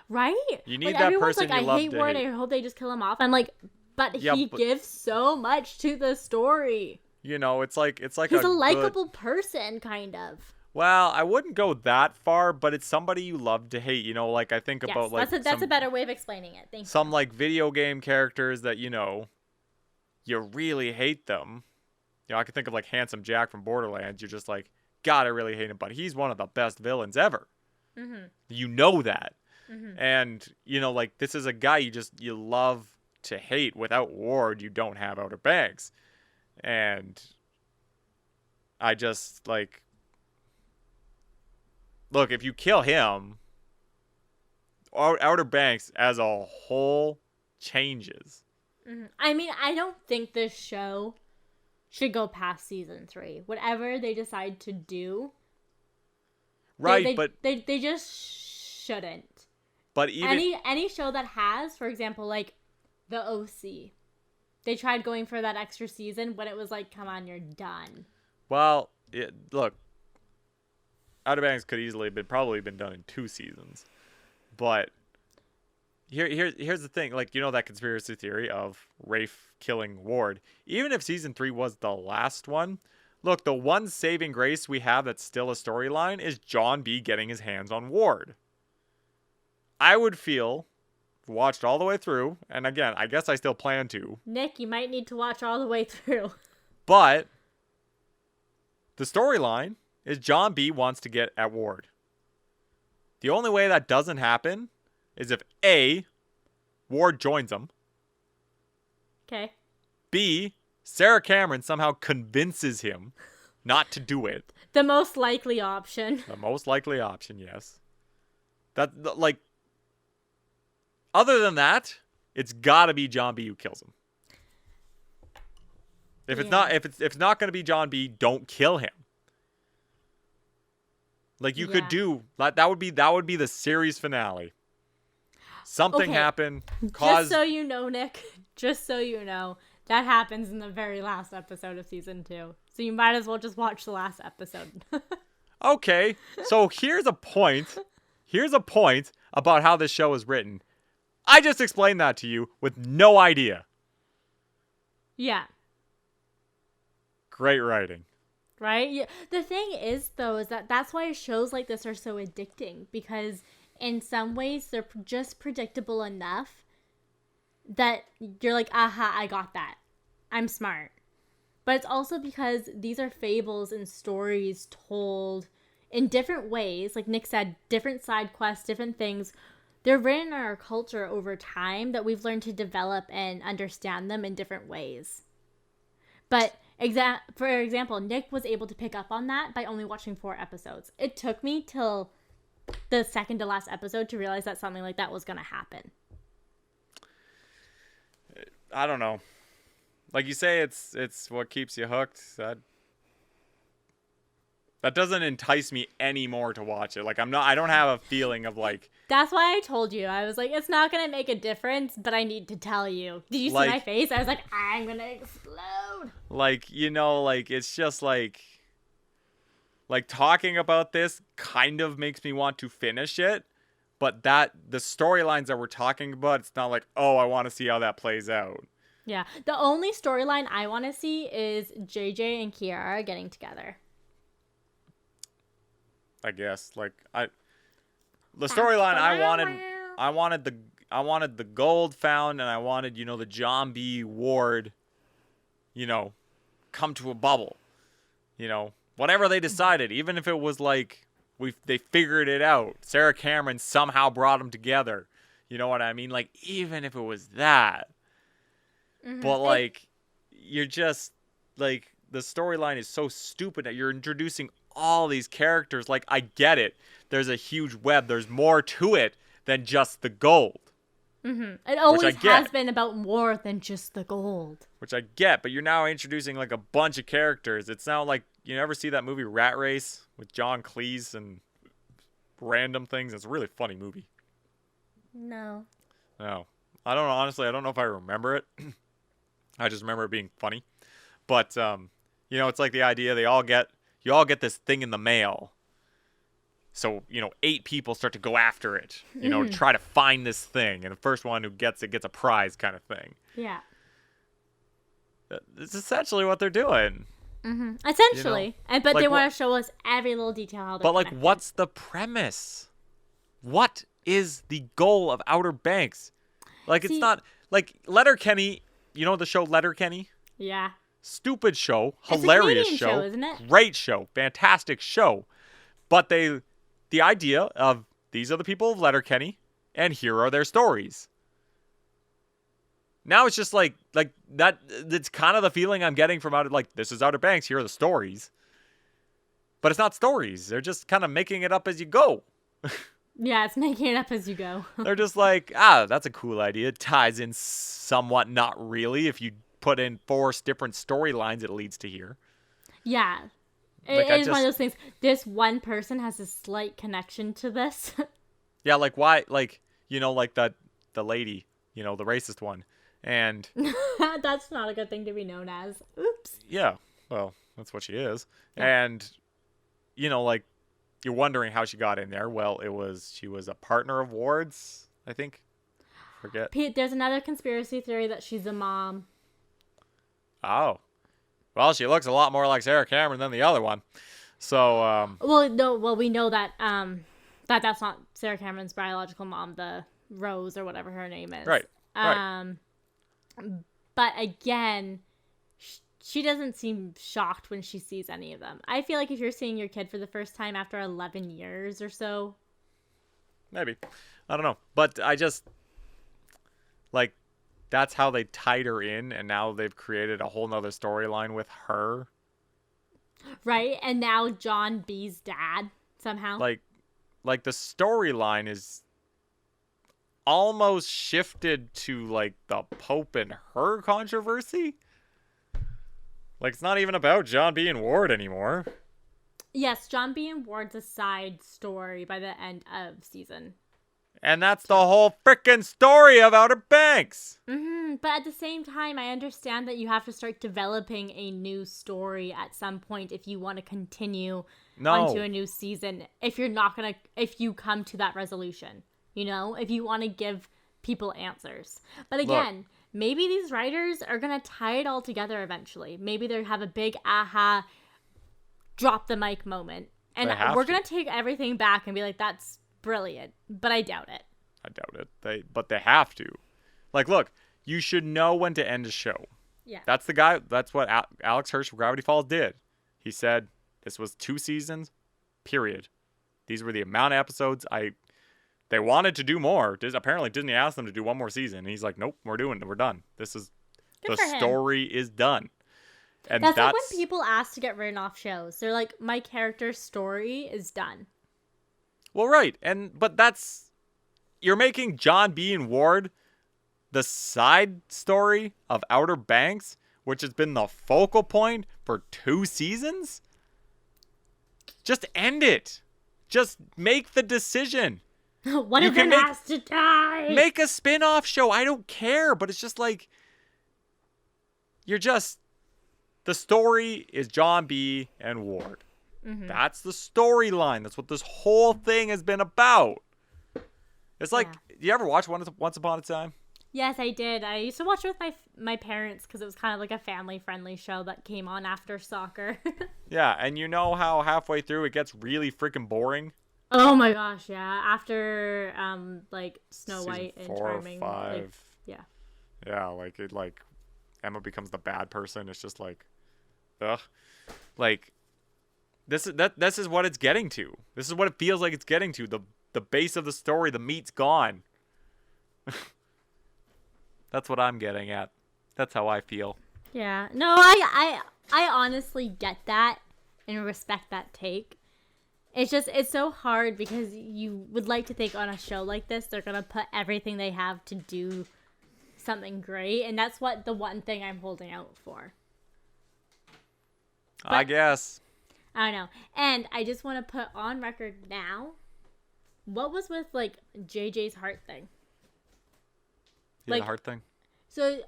Right? You need like, that person like, you love I hate Ward, I hope they just kill him off. I'm like, but he gives so much to the story. You know, it's like he's a likable person, kind of. Well, I wouldn't go that far, but it's somebody you love to hate. You know, like I think about like that's a better way of explaining it. Thank you. Some like video game characters that you really hate them. You know, I can think of like Handsome Jack from Borderlands. You're just like, God, I really hate him, but he's one of the best villains ever. Mm-hmm. You know that. Mm-hmm. And, you know, like, this is a guy you love to hate. Without Ward, you don't have Outer Banks. And I just, like, look, if you kill him, Outer Banks as a whole changes. Mm-hmm. I mean, I don't think this show should go past season 3. Whatever they decide to do, right? But they just shouldn't. But even any show that has, for example, like the OC, they tried going for that extra season when it was like, come on, you're done. Well, look, Outer Banks could easily probably been done in 2 seasons, but here's the thing, like, you know that conspiracy theory of Rafe killing Ward. Even if season 3 was the last one, look, the one saving grace we have that's still a storyline is John B getting his hands on Ward. I would feel, watched all the way through, and again, I guess I still plan to. Nick, you might need to watch all the way through. But the storyline is John B wants to get at Ward. The only way that doesn't happen is if A, Ward joins him. Okay. B, Sarah Cameron somehow convinces him not to do it. The most likely option. The most likely option, yes. That, like, other than that, it's gotta be John B who kills him. If it's not gonna be John B, don't kill him. Like, you could do that would be the series finale. Something happened. Just so you know, Nick. Just so you know, that happens in the very last episode of season 2. So you might as well just watch the last episode. Okay, so here's a point. Here's a point about how this show is written. I just explained that to you with no idea. Yeah. Great writing. Right? Yeah. The thing is, though, is that's why shows like this are so addicting. Because in some ways, they're just predictable enough that you're like, aha, I got that. I'm smart. But it's also because these are fables and stories told in different ways. Like Nick said, different side quests, different things. They're written in our culture over time that we've learned to develop and understand them in different ways. But for example, Nick was able to pick up on that by only watching 4 episodes. It took me till the second to last episode to realize that something like that was going to happen. I don't know. Like you say, it's what keeps you hooked. That doesn't entice me anymore to watch it. Like, I don't have a feeling of like. That's why I told you. I was like, it's not going to make a difference, but I need to tell you. Did you see my face? I was like, I'm going to explode. Like, you know, like, it's just like talking about this kind of makes me want to finish it. But the storylines that we're talking about, it's not like, oh, I want to see how that plays out. Yeah. The only storyline I want to see is JJ and Kiara getting together. I guess. Like the storyline I wanted the gold found, and I wanted, the John B. Ward, come to a bubble. Whatever they decided, even if it was like they figured it out. Sarah Cameron somehow brought them together. You know what I mean? Like, even if it was that. Mm-hmm. But like, you're just like, the storyline is so stupid that you're introducing all these characters. Like, I get it. There's a huge web. There's more to it than just the gold. Mm-hmm. It always has been about more than just the gold. Which I get, but you're now introducing like a bunch of characters. It's now like, you ever see that movie Rat Race with John Cleese and random things? It's a really funny movie. No. No. I don't know. Honestly, I don't know if I remember it. I just remember it being funny. But, it's like the idea you all get this thing in the mail. So, 8 people start to go after it, to try to find this thing. And the first one who gets it gets a prize kind of thing. Yeah. It's essentially what they're doing. Mm-hmm. Essentially. But like, they want to show us every little detail how they're connected. What's the premise? What is the goal of Outer Banks? Like, it's not... Like, Letterkenny... You know the show Letterkenny? Yeah. Stupid show. Hilarious it's a Canadian show, isn't it? Great show. Fantastic show. But the idea of these are the people of Letterkenny, and here are their stories. Now it's just like that. It's kind of the feeling I'm getting from this is Outer Banks. Here are the stories, but it's not stories. They're just kind of making it up as you go. Yeah, it's making it up as you go. They're just like, that's a cool idea. It ties in somewhat, not really. If you put in 4 different storylines, it leads to here. Yeah. It is one of those things. This one person has a slight connection to this. Yeah, like why? Like, like the lady, the racist one. And that's not a good thing to be known as. Oops. Yeah, well, that's what she is. Yeah. And, like, you're wondering how she got in there. Well, she was a partner of Ward's, I think. Forget. Pete, there's another conspiracy theory that she's a mom. Oh. Well, she looks a lot more like Sarah Cameron than the other one. So, we know that that's not Sarah Cameron's biological mom, the Rose or whatever her name is. Right. But again, she doesn't seem shocked when she sees any of them. I feel like if you're seeing your kid for the first time after 11 years or so. Maybe. I don't know. But I just, like, that's how they tied her in, and now they've created a whole nother storyline with her. Right, and now John B's dad, somehow. Like the storyline is almost shifted to, like, the Pope and her controversy. Like, it's not even about John B. and Ward anymore. Yes, John B. and Ward's a side story by the end of season. And that's the whole frickin' story of Outer Banks. Mm-hmm. But at the same time, I understand that you have to start developing a new story at some point if you want to continue onto a new season. If you come to that resolution, if you want to give people answers. But again, maybe these writers are going to tie it all together eventually. Maybe they have a big aha, drop the mic moment. And we're going to take everything back and be like, that's brilliant. But I doubt it. But they have to. Like, look, you should know when to end a show. Yeah. That's what Alex Hirsch of Gravity Falls did. He said, this was 2 seasons, period. These were the amount of episodes. They wanted to do more. Apparently Disney asked them to do one more season. And he's like, nope, we're done. The story is done. And that's like when people ask to get written off shows. They're like, my character's story is done. Well, right. But you're making John B. and Ward the side story of Outer Banks, which has been the focal point for 2 seasons? Just end it. Just make the decision. What if it has to die? Make a spin-off show. I don't care, but it's just like, the story is John B. and Ward. Mm-hmm. That's the storyline. That's what this whole thing has been about. It's like, you ever watch Once Upon a Time? Yes, I did. I used to watch it with my parents because it was kind of like a family-friendly show that came on after soccer. Yeah, and you know how halfway through it gets really freaking boring? Oh my gosh, yeah. After like Snow Season White and 4 or Charming, like, 5. yeah. Yeah, like it like Emma becomes the bad person. It's just like, ugh. Like this is what it's getting to. This is what it feels like it's getting to. The base of the story, the meat's gone. That's what I'm getting at. That's how I feel. Yeah. No, I honestly get that and respect that take. It's just, it's so hard because you would like to think on a show like this, they're going to put everything they have to do something great. And that's what the one thing I'm holding out for. But, I guess. I don't know. And I just want to put on record now, what was with, like, JJ's heart thing? Yeah, like, the heart thing? So,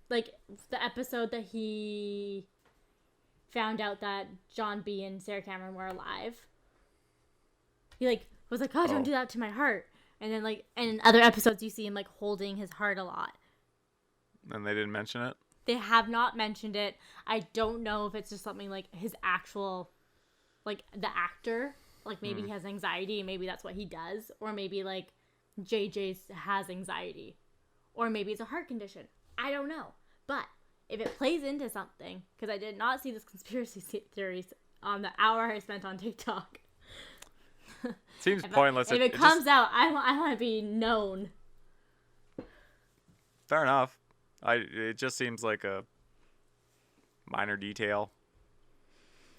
like, the episode that he found out that John B. and Sarah Cameron were alive. He, like, was like, oh, don't do that to my heart. And then, like, and in other episodes, you see him, like, holding his heart a lot. And they didn't mention it? They have not mentioned it. I don't know if it's just something, like, his actual, like, the actor. Like, maybe he has anxiety, and maybe that's what he does. Or maybe, like, JJ has anxiety. Or maybe it's a heart condition. I don't know. But if it plays into something, because I did not see this conspiracy theories on the hour I spent on TikTok. Seems pointless. If it comes out, I want to be known. Fair enough. It just seems like a minor detail.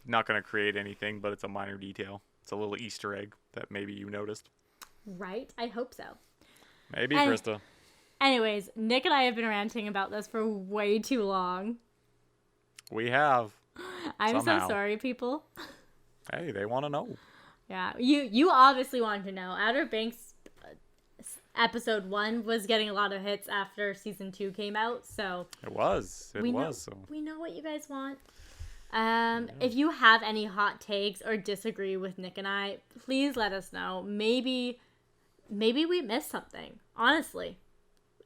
Not going to create anything, but it's a minor detail. It's a little Easter egg that maybe you noticed. Right? I hope so. Maybe, Krista. Anyways, Nick and I have been ranting about this for way too long. We have. I'm so sorry, people. Hey, they want to know. Yeah, you obviously want to know. Outer Banks episode 1 was getting a lot of hits after season 2 came out, so it was. We know what you guys want. If you have any hot takes or disagree with Nick and I, please let us know. Maybe we missed something. Honestly,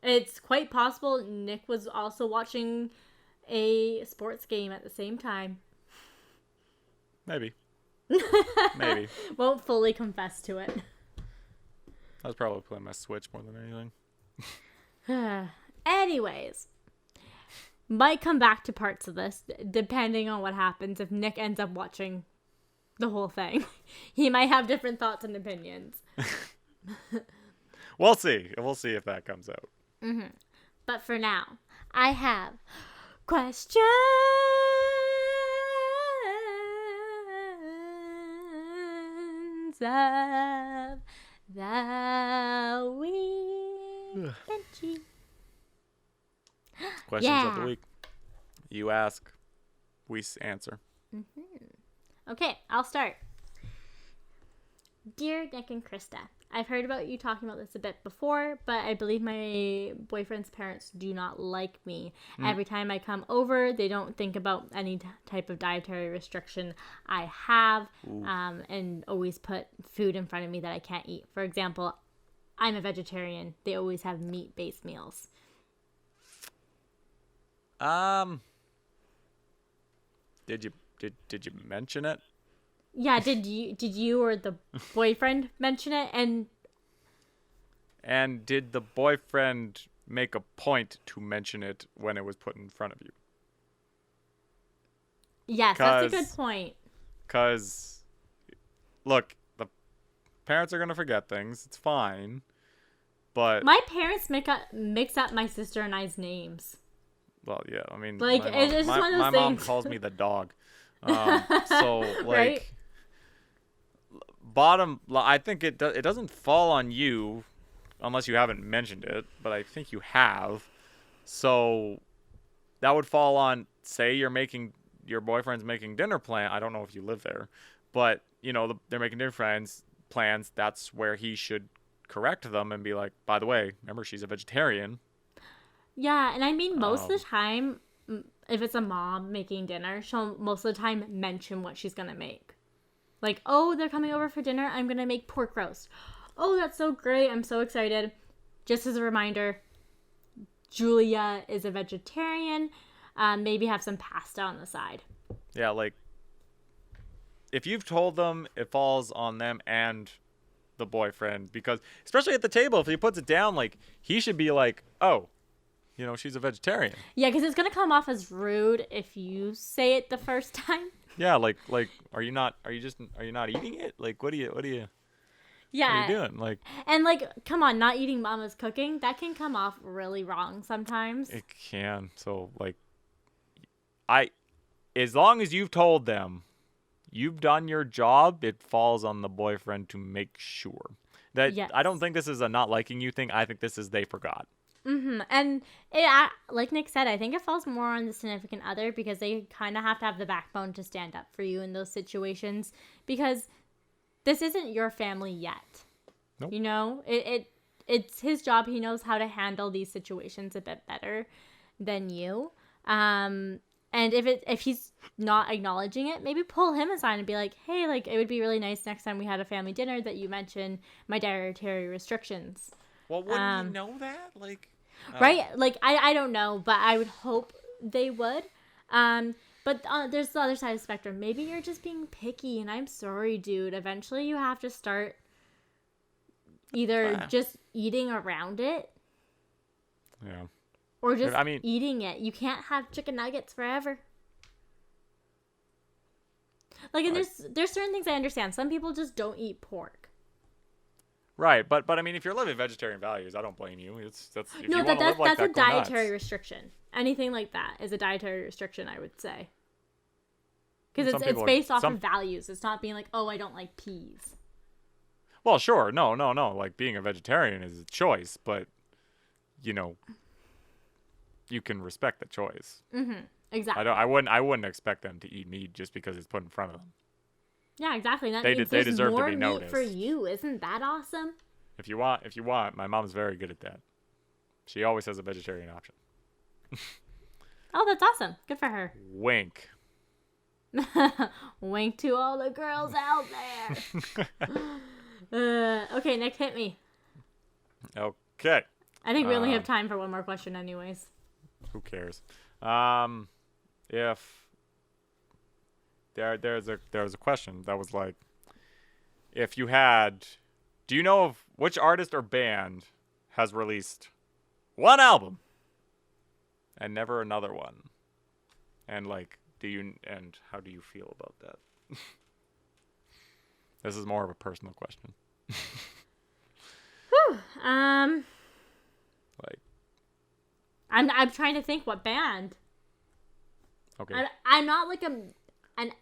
it's quite possible Nick was also watching a sports game at the same time. Maybe. Maybe. Won't fully confess to it. I was probably playing my Switch more than anything. Anyways, might come back to parts of this depending on what happens. If Nick ends up watching the whole thing, he might have different thoughts and opinions. We'll see. We'll see if that comes out. Mm-hmm. But for now, I have questions of the week. Questions of the week. You ask, we answer. Mm-hmm. Okay, I'll start. Dear Nick and Krista, I've heard about you talking about this a bit before, but I believe my boyfriend's parents do not like me. Every time I come over, they don't think about any type of dietary restriction I have, and always put food in front of me that I can't eat. For example, I'm a vegetarian. They always have meat-based meals. Did you mention it? Yeah, did you or the boyfriend mention it? And did the boyfriend make a point to mention it when it was put in front of you? Yes, that's a good point. Because, look, the parents are going to forget things. It's fine. But my parents mix up my sister and I's names. Well, yeah, I mean, like, it's just one of those my things. mom calls me the dog. So, like, right? I think it doesn't fall on you unless you haven't mentioned it, but I think you have. So that would fall on, say your boyfriend's making dinner plan. I don't know if you live there, but you know, they're making dinner plans. That's where he should correct them and be like, by the way, remember she's a vegetarian. Yeah, and I mean, most of the time, if it's a mom making dinner, she'll most of the time mention what she's gonna make. Like, oh, they're coming over for dinner. I'm gonna make pork roast. Oh, that's so great. I'm so excited. Just as a reminder, Julia is a vegetarian, maybe have some pasta on the side. Yeah, like, if you've told them, it falls on them and the boyfriend, because especially at the table, if he puts it down, like, he should be like, oh, you know, she's a vegetarian. Yeah, because it's gonna come off as rude if you say it the first time. Yeah, like, are you not eating it? Like, what are you doing? Like, and like, come on, not eating mama's cooking, that can come off really wrong sometimes. it can. So, like, as long as you've told them you've done your job, it falls on the boyfriend to make sure that. Yes. I don't think this is a not liking you thing. I think this is they forgot. And it, like Nick said, I think it falls more on the significant other, because they kind of have to have the backbone to stand up for you in those situations, because this isn't your family yet. Nope. You know, it's his job. He knows how to handle these situations a bit better than you. And if he's not acknowledging it, maybe pull him aside and be like, hey, like, it would be really nice next time we had a family dinner that you mention my dietary restrictions. Well, wouldn't you know that? Like, right? Like, I don't know, but I would hope they would. But there's the other side of the spectrum. Maybe you're just being picky, and I'm sorry, dude. Eventually you have to start either just eating around it. Yeah. Or just eating it. You can't have chicken nuggets forever. Like, and there's certain things I understand. Some people just don't eat pork. Right, but I mean, if you're living vegetarian values, I don't blame you. That's a dietary restriction. Anything like that is a dietary restriction, I would say. Because it's based off of values. It's not being like, oh, I don't like peas. Well, sure, no. Like, being a vegetarian is a choice, but you know, you can respect the choice. Exactly. I wouldn't expect them to eat meat just because it's put in front of them. Yeah, exactly. That they means they there's deserve more to be meat noticed. for you. Isn't that awesome? If you want, my mom's very good at that. She always has a vegetarian option. Oh, that's awesome. Good for her. Wink. Wink to all the girls out there. Okay, Nick, hit me. Okay. I think we only have time for one more question anyways. Who cares? If there's a question that was like, if you had, do you know of which artist or band has released one album and never another one? And like, how do you feel about that? This is more of a personal question. Whew. Like, I'm trying to think what band. Okay. I'm not like an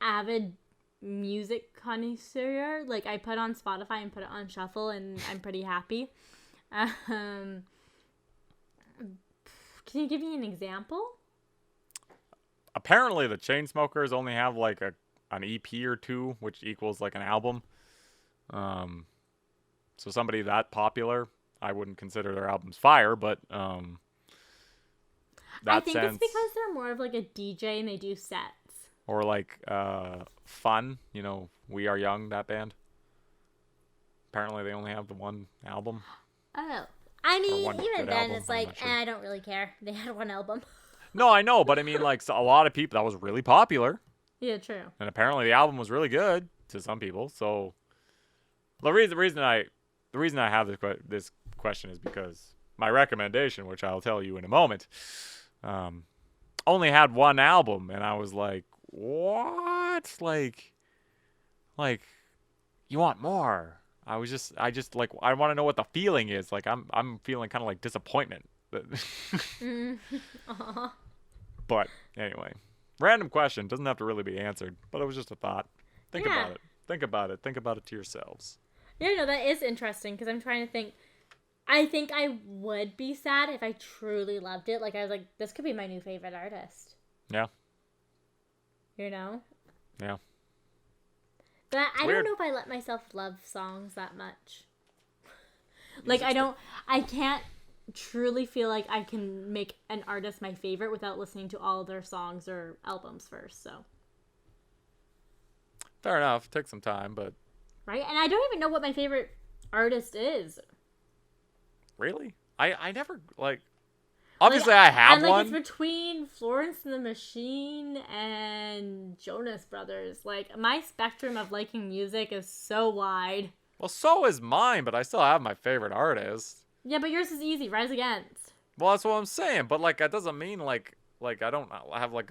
avid music connoisseur. Like, I put on Spotify and put it on shuffle, and I'm pretty happy. Can you give me an example? Apparently, the Chainsmokers only have like an EP or two, which equals like an album. So somebody that popular, I wouldn't consider their albums fire, but I think it's because they're more of like a DJ and they do sets. Or like Fun, you know, We Are Young, that band. Apparently they only have the one album. Oh. I mean, even then album, it's like, I don't really care. They had one album. No, I know, but I mean, like, so a lot of people, that was really popular. Yeah, true. And apparently the album was really good to some people. So the reason I have this question is because my recommendation, which I'll tell you in a moment, only had one album, and I was like, what? Like you want more? I just like, I want to know what the feeling is. Like, I'm feeling kind of like disappointment. But anyway, random question, doesn't have to really be answered, but it was just a thought. Think about it. Think about it to yourselves. Yeah, no, that is interesting, because I'm trying to think. I think I would be sad if I truly loved it. Like, I was like, this could be my new favorite artist. Yeah. You know? Yeah. But I don't know if I let myself love songs that much. Like, I can't truly feel like I can make an artist my favorite without listening to all their songs or albums first, so. Fair enough. Take some time, but. Right? And I don't even know what my favorite artist is. Really? I never, like. Obviously, I have and, one. It's between Florence and the Machine and Jonas Brothers. Like, my spectrum of liking music is so wide. Well, so is mine, but I still have my favorite artist. Yeah, but yours is easy. Rise Against. Well, that's what I'm saying. But like, that doesn't mean like I don't have like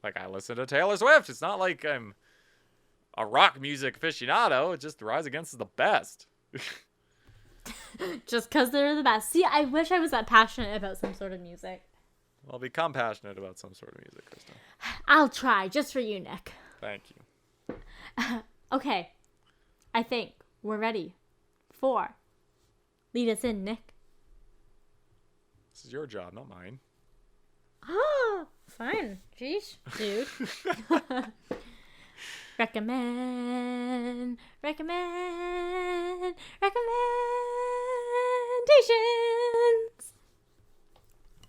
I listen to Taylor Swift. It's not like I'm a rock music aficionado. It's just Rise Against is the best. Just because they're the best. See, I wish I was that passionate about some sort of music. Well, become passionate about some sort of music, Krista. I'll try, just for you, Nick. Thank you. Okay. I think we're ready for... Lead us in, Nick. This is your job, not mine. Oh, fine. Jeez, dude. Recommendations.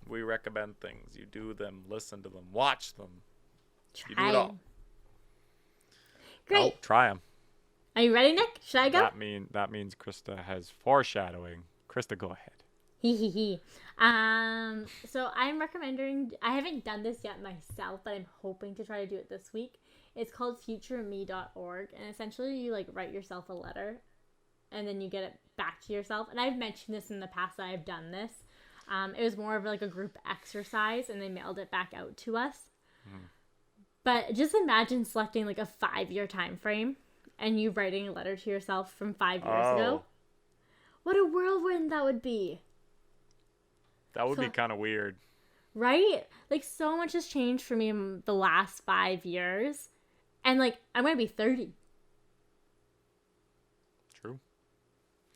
We recommend things. You do them, listen to them, watch them. Try You do it all. Great. Oh, try them. Are you ready, Nick? Should I go? That means Krista has foreshadowing. Krista, go ahead. Hee. So I'm recommending, I haven't done this yet myself, but I'm hoping to try to do it this week. It's called Futureme.org, and essentially you like write yourself a letter and then you get it back to yourself. And I've mentioned this in the past that I've done this. It was more of like a group exercise and they mailed it back out to us. But just imagine selecting like a 5-year time frame and you writing a letter to yourself from 5 years ago. What a whirlwind that would be. That would be kind of weird. Right? Like, so much has changed for me in the last 5 years. And, like, I'm going to be 30. True.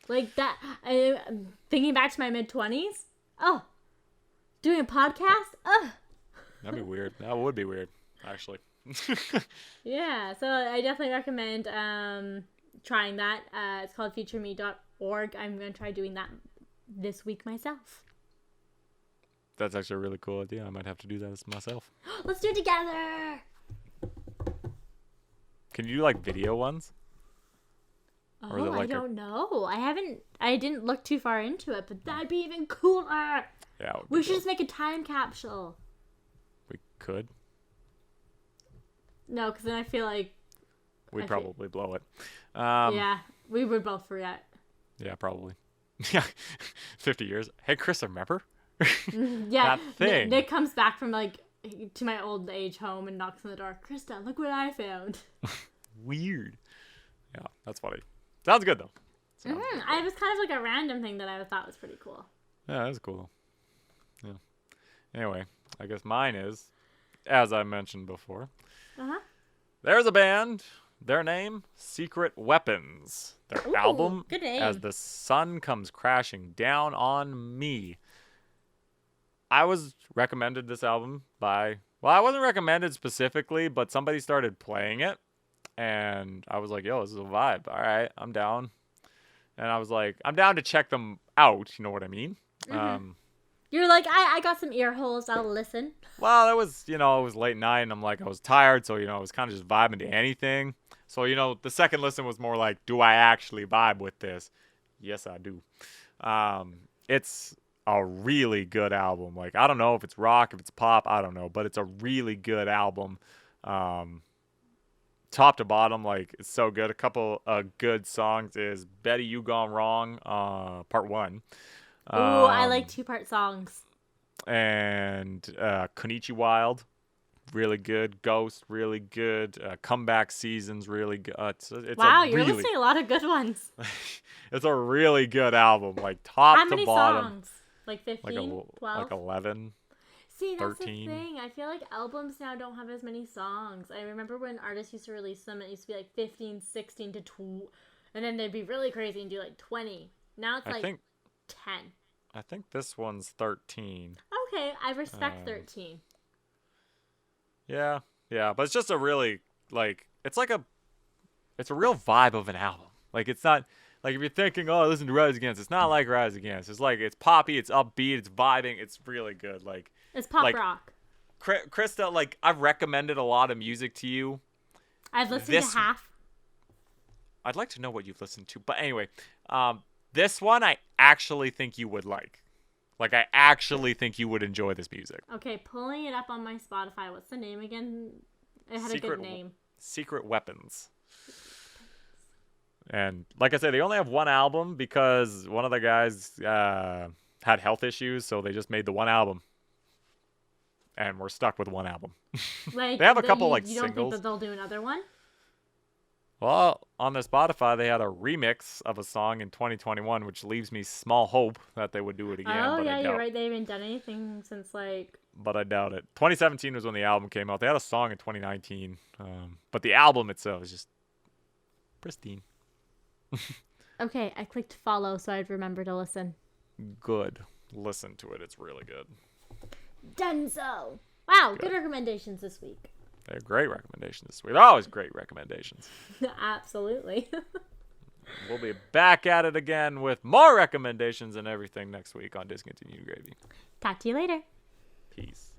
Like, that, thinking back to my mid-20s. Oh. Doing a podcast? Ugh. That'd be weird. That would be weird, actually. Yeah, so I definitely recommend trying that. It's called futureme.org. I'm going to try doing that this week myself. That's actually a really cool idea. I might have to do that myself. Let's do it together! Can you do like video ones? Or is it like I don't know. I didn't look too far into it, but that'd be even cooler. Yeah. We should just make a time capsule. We could. No, because then I feel like we'd probably blow it. Yeah, we would both forget. Yeah, probably. Yeah, 50 years. Hey, Chris, remember? Yeah, that thing. Nick comes back from like to my old age home and knocks on the door. Krista, look what I found. Weird. Yeah, that's funny. Sounds good though. It was kind of like a random thing that I thought was pretty cool. Yeah, that's cool. Yeah. Anyway, I guess mine is, as I mentioned before. There's a band. Their name, Secret Weapons. Their album, good name. As the Sun Comes Crashing Down on Me. I was recommended this album by, well, I wasn't recommended specifically, but somebody started playing it. And I was like, yo, this is a vibe. All right, I'm down. And I was like, I'm down to check them out. You know what I mean? You're like, I got some ear holes. I'll listen. Well, that was, it was late night, and I'm like, I was tired, so, I was kind of just vibing to anything. So, the second listen was more like, do I actually vibe with this? Yes, I do. It's a really good album. Like, I don't know if it's rock, if it's pop, I don't know, but it's a really good album. Top to bottom, like, it's so good. A couple of good songs is Betty You Gone Wrong, part 1. Ooh, I like 2-part songs. And Konichi Wild, really good. Ghost, really good. Comeback Seasons, really good. Wow, you're listening to a lot of good ones. It's a really good album, like top How to many bottom. songs? Like 15, 12? Like 11. See, that's 13. the thing. I feel like albums now don't have as many songs. I remember when artists used to release them, it used to be like 15, 16 to 2, and then they'd be really crazy and do like 20. Now it's 10. I think this one's 13. Okay, I respect 13. Yeah, but it's just a really, like, it's a real vibe of an album. Like, it's not, like, if you're thinking, oh, listen to Rise Against, it's not like Rise Against. It's like, it's poppy, it's upbeat, it's vibing, it's really good. Like, it's pop rock. Krista, like, I've recommended a lot of music to you. I've listened to half. I'd like to know what you've listened to. But anyway, this one I actually think you would like. Like, I actually think you would enjoy this music. Okay, pulling it up on my Spotify. What's the name again? It had a good name. Secret Weapons. And like I said, they only have one album because one of the guys had health issues, so they just made the one album. And we're stuck with one album. Like, they have a couple you singles. You don't think that they'll do another one? Well, on their Spotify, they had a remix of a song in 2021, which leaves me small hope that they would do it again. Oh, yeah, you're right. They haven't done anything since, like... But I doubt it. 2017 was when the album came out. They had a song in 2019. But the album itself is just pristine. Okay, I clicked follow so I'd remember to listen. Good. Listen to it. It's really good. Done so. Wow, good recommendations this week. They're great recommendations this week. They're always great recommendations. Absolutely. We'll be back at it again with more recommendations and everything next week on Discontinued Gravy. Talk to you later. Peace.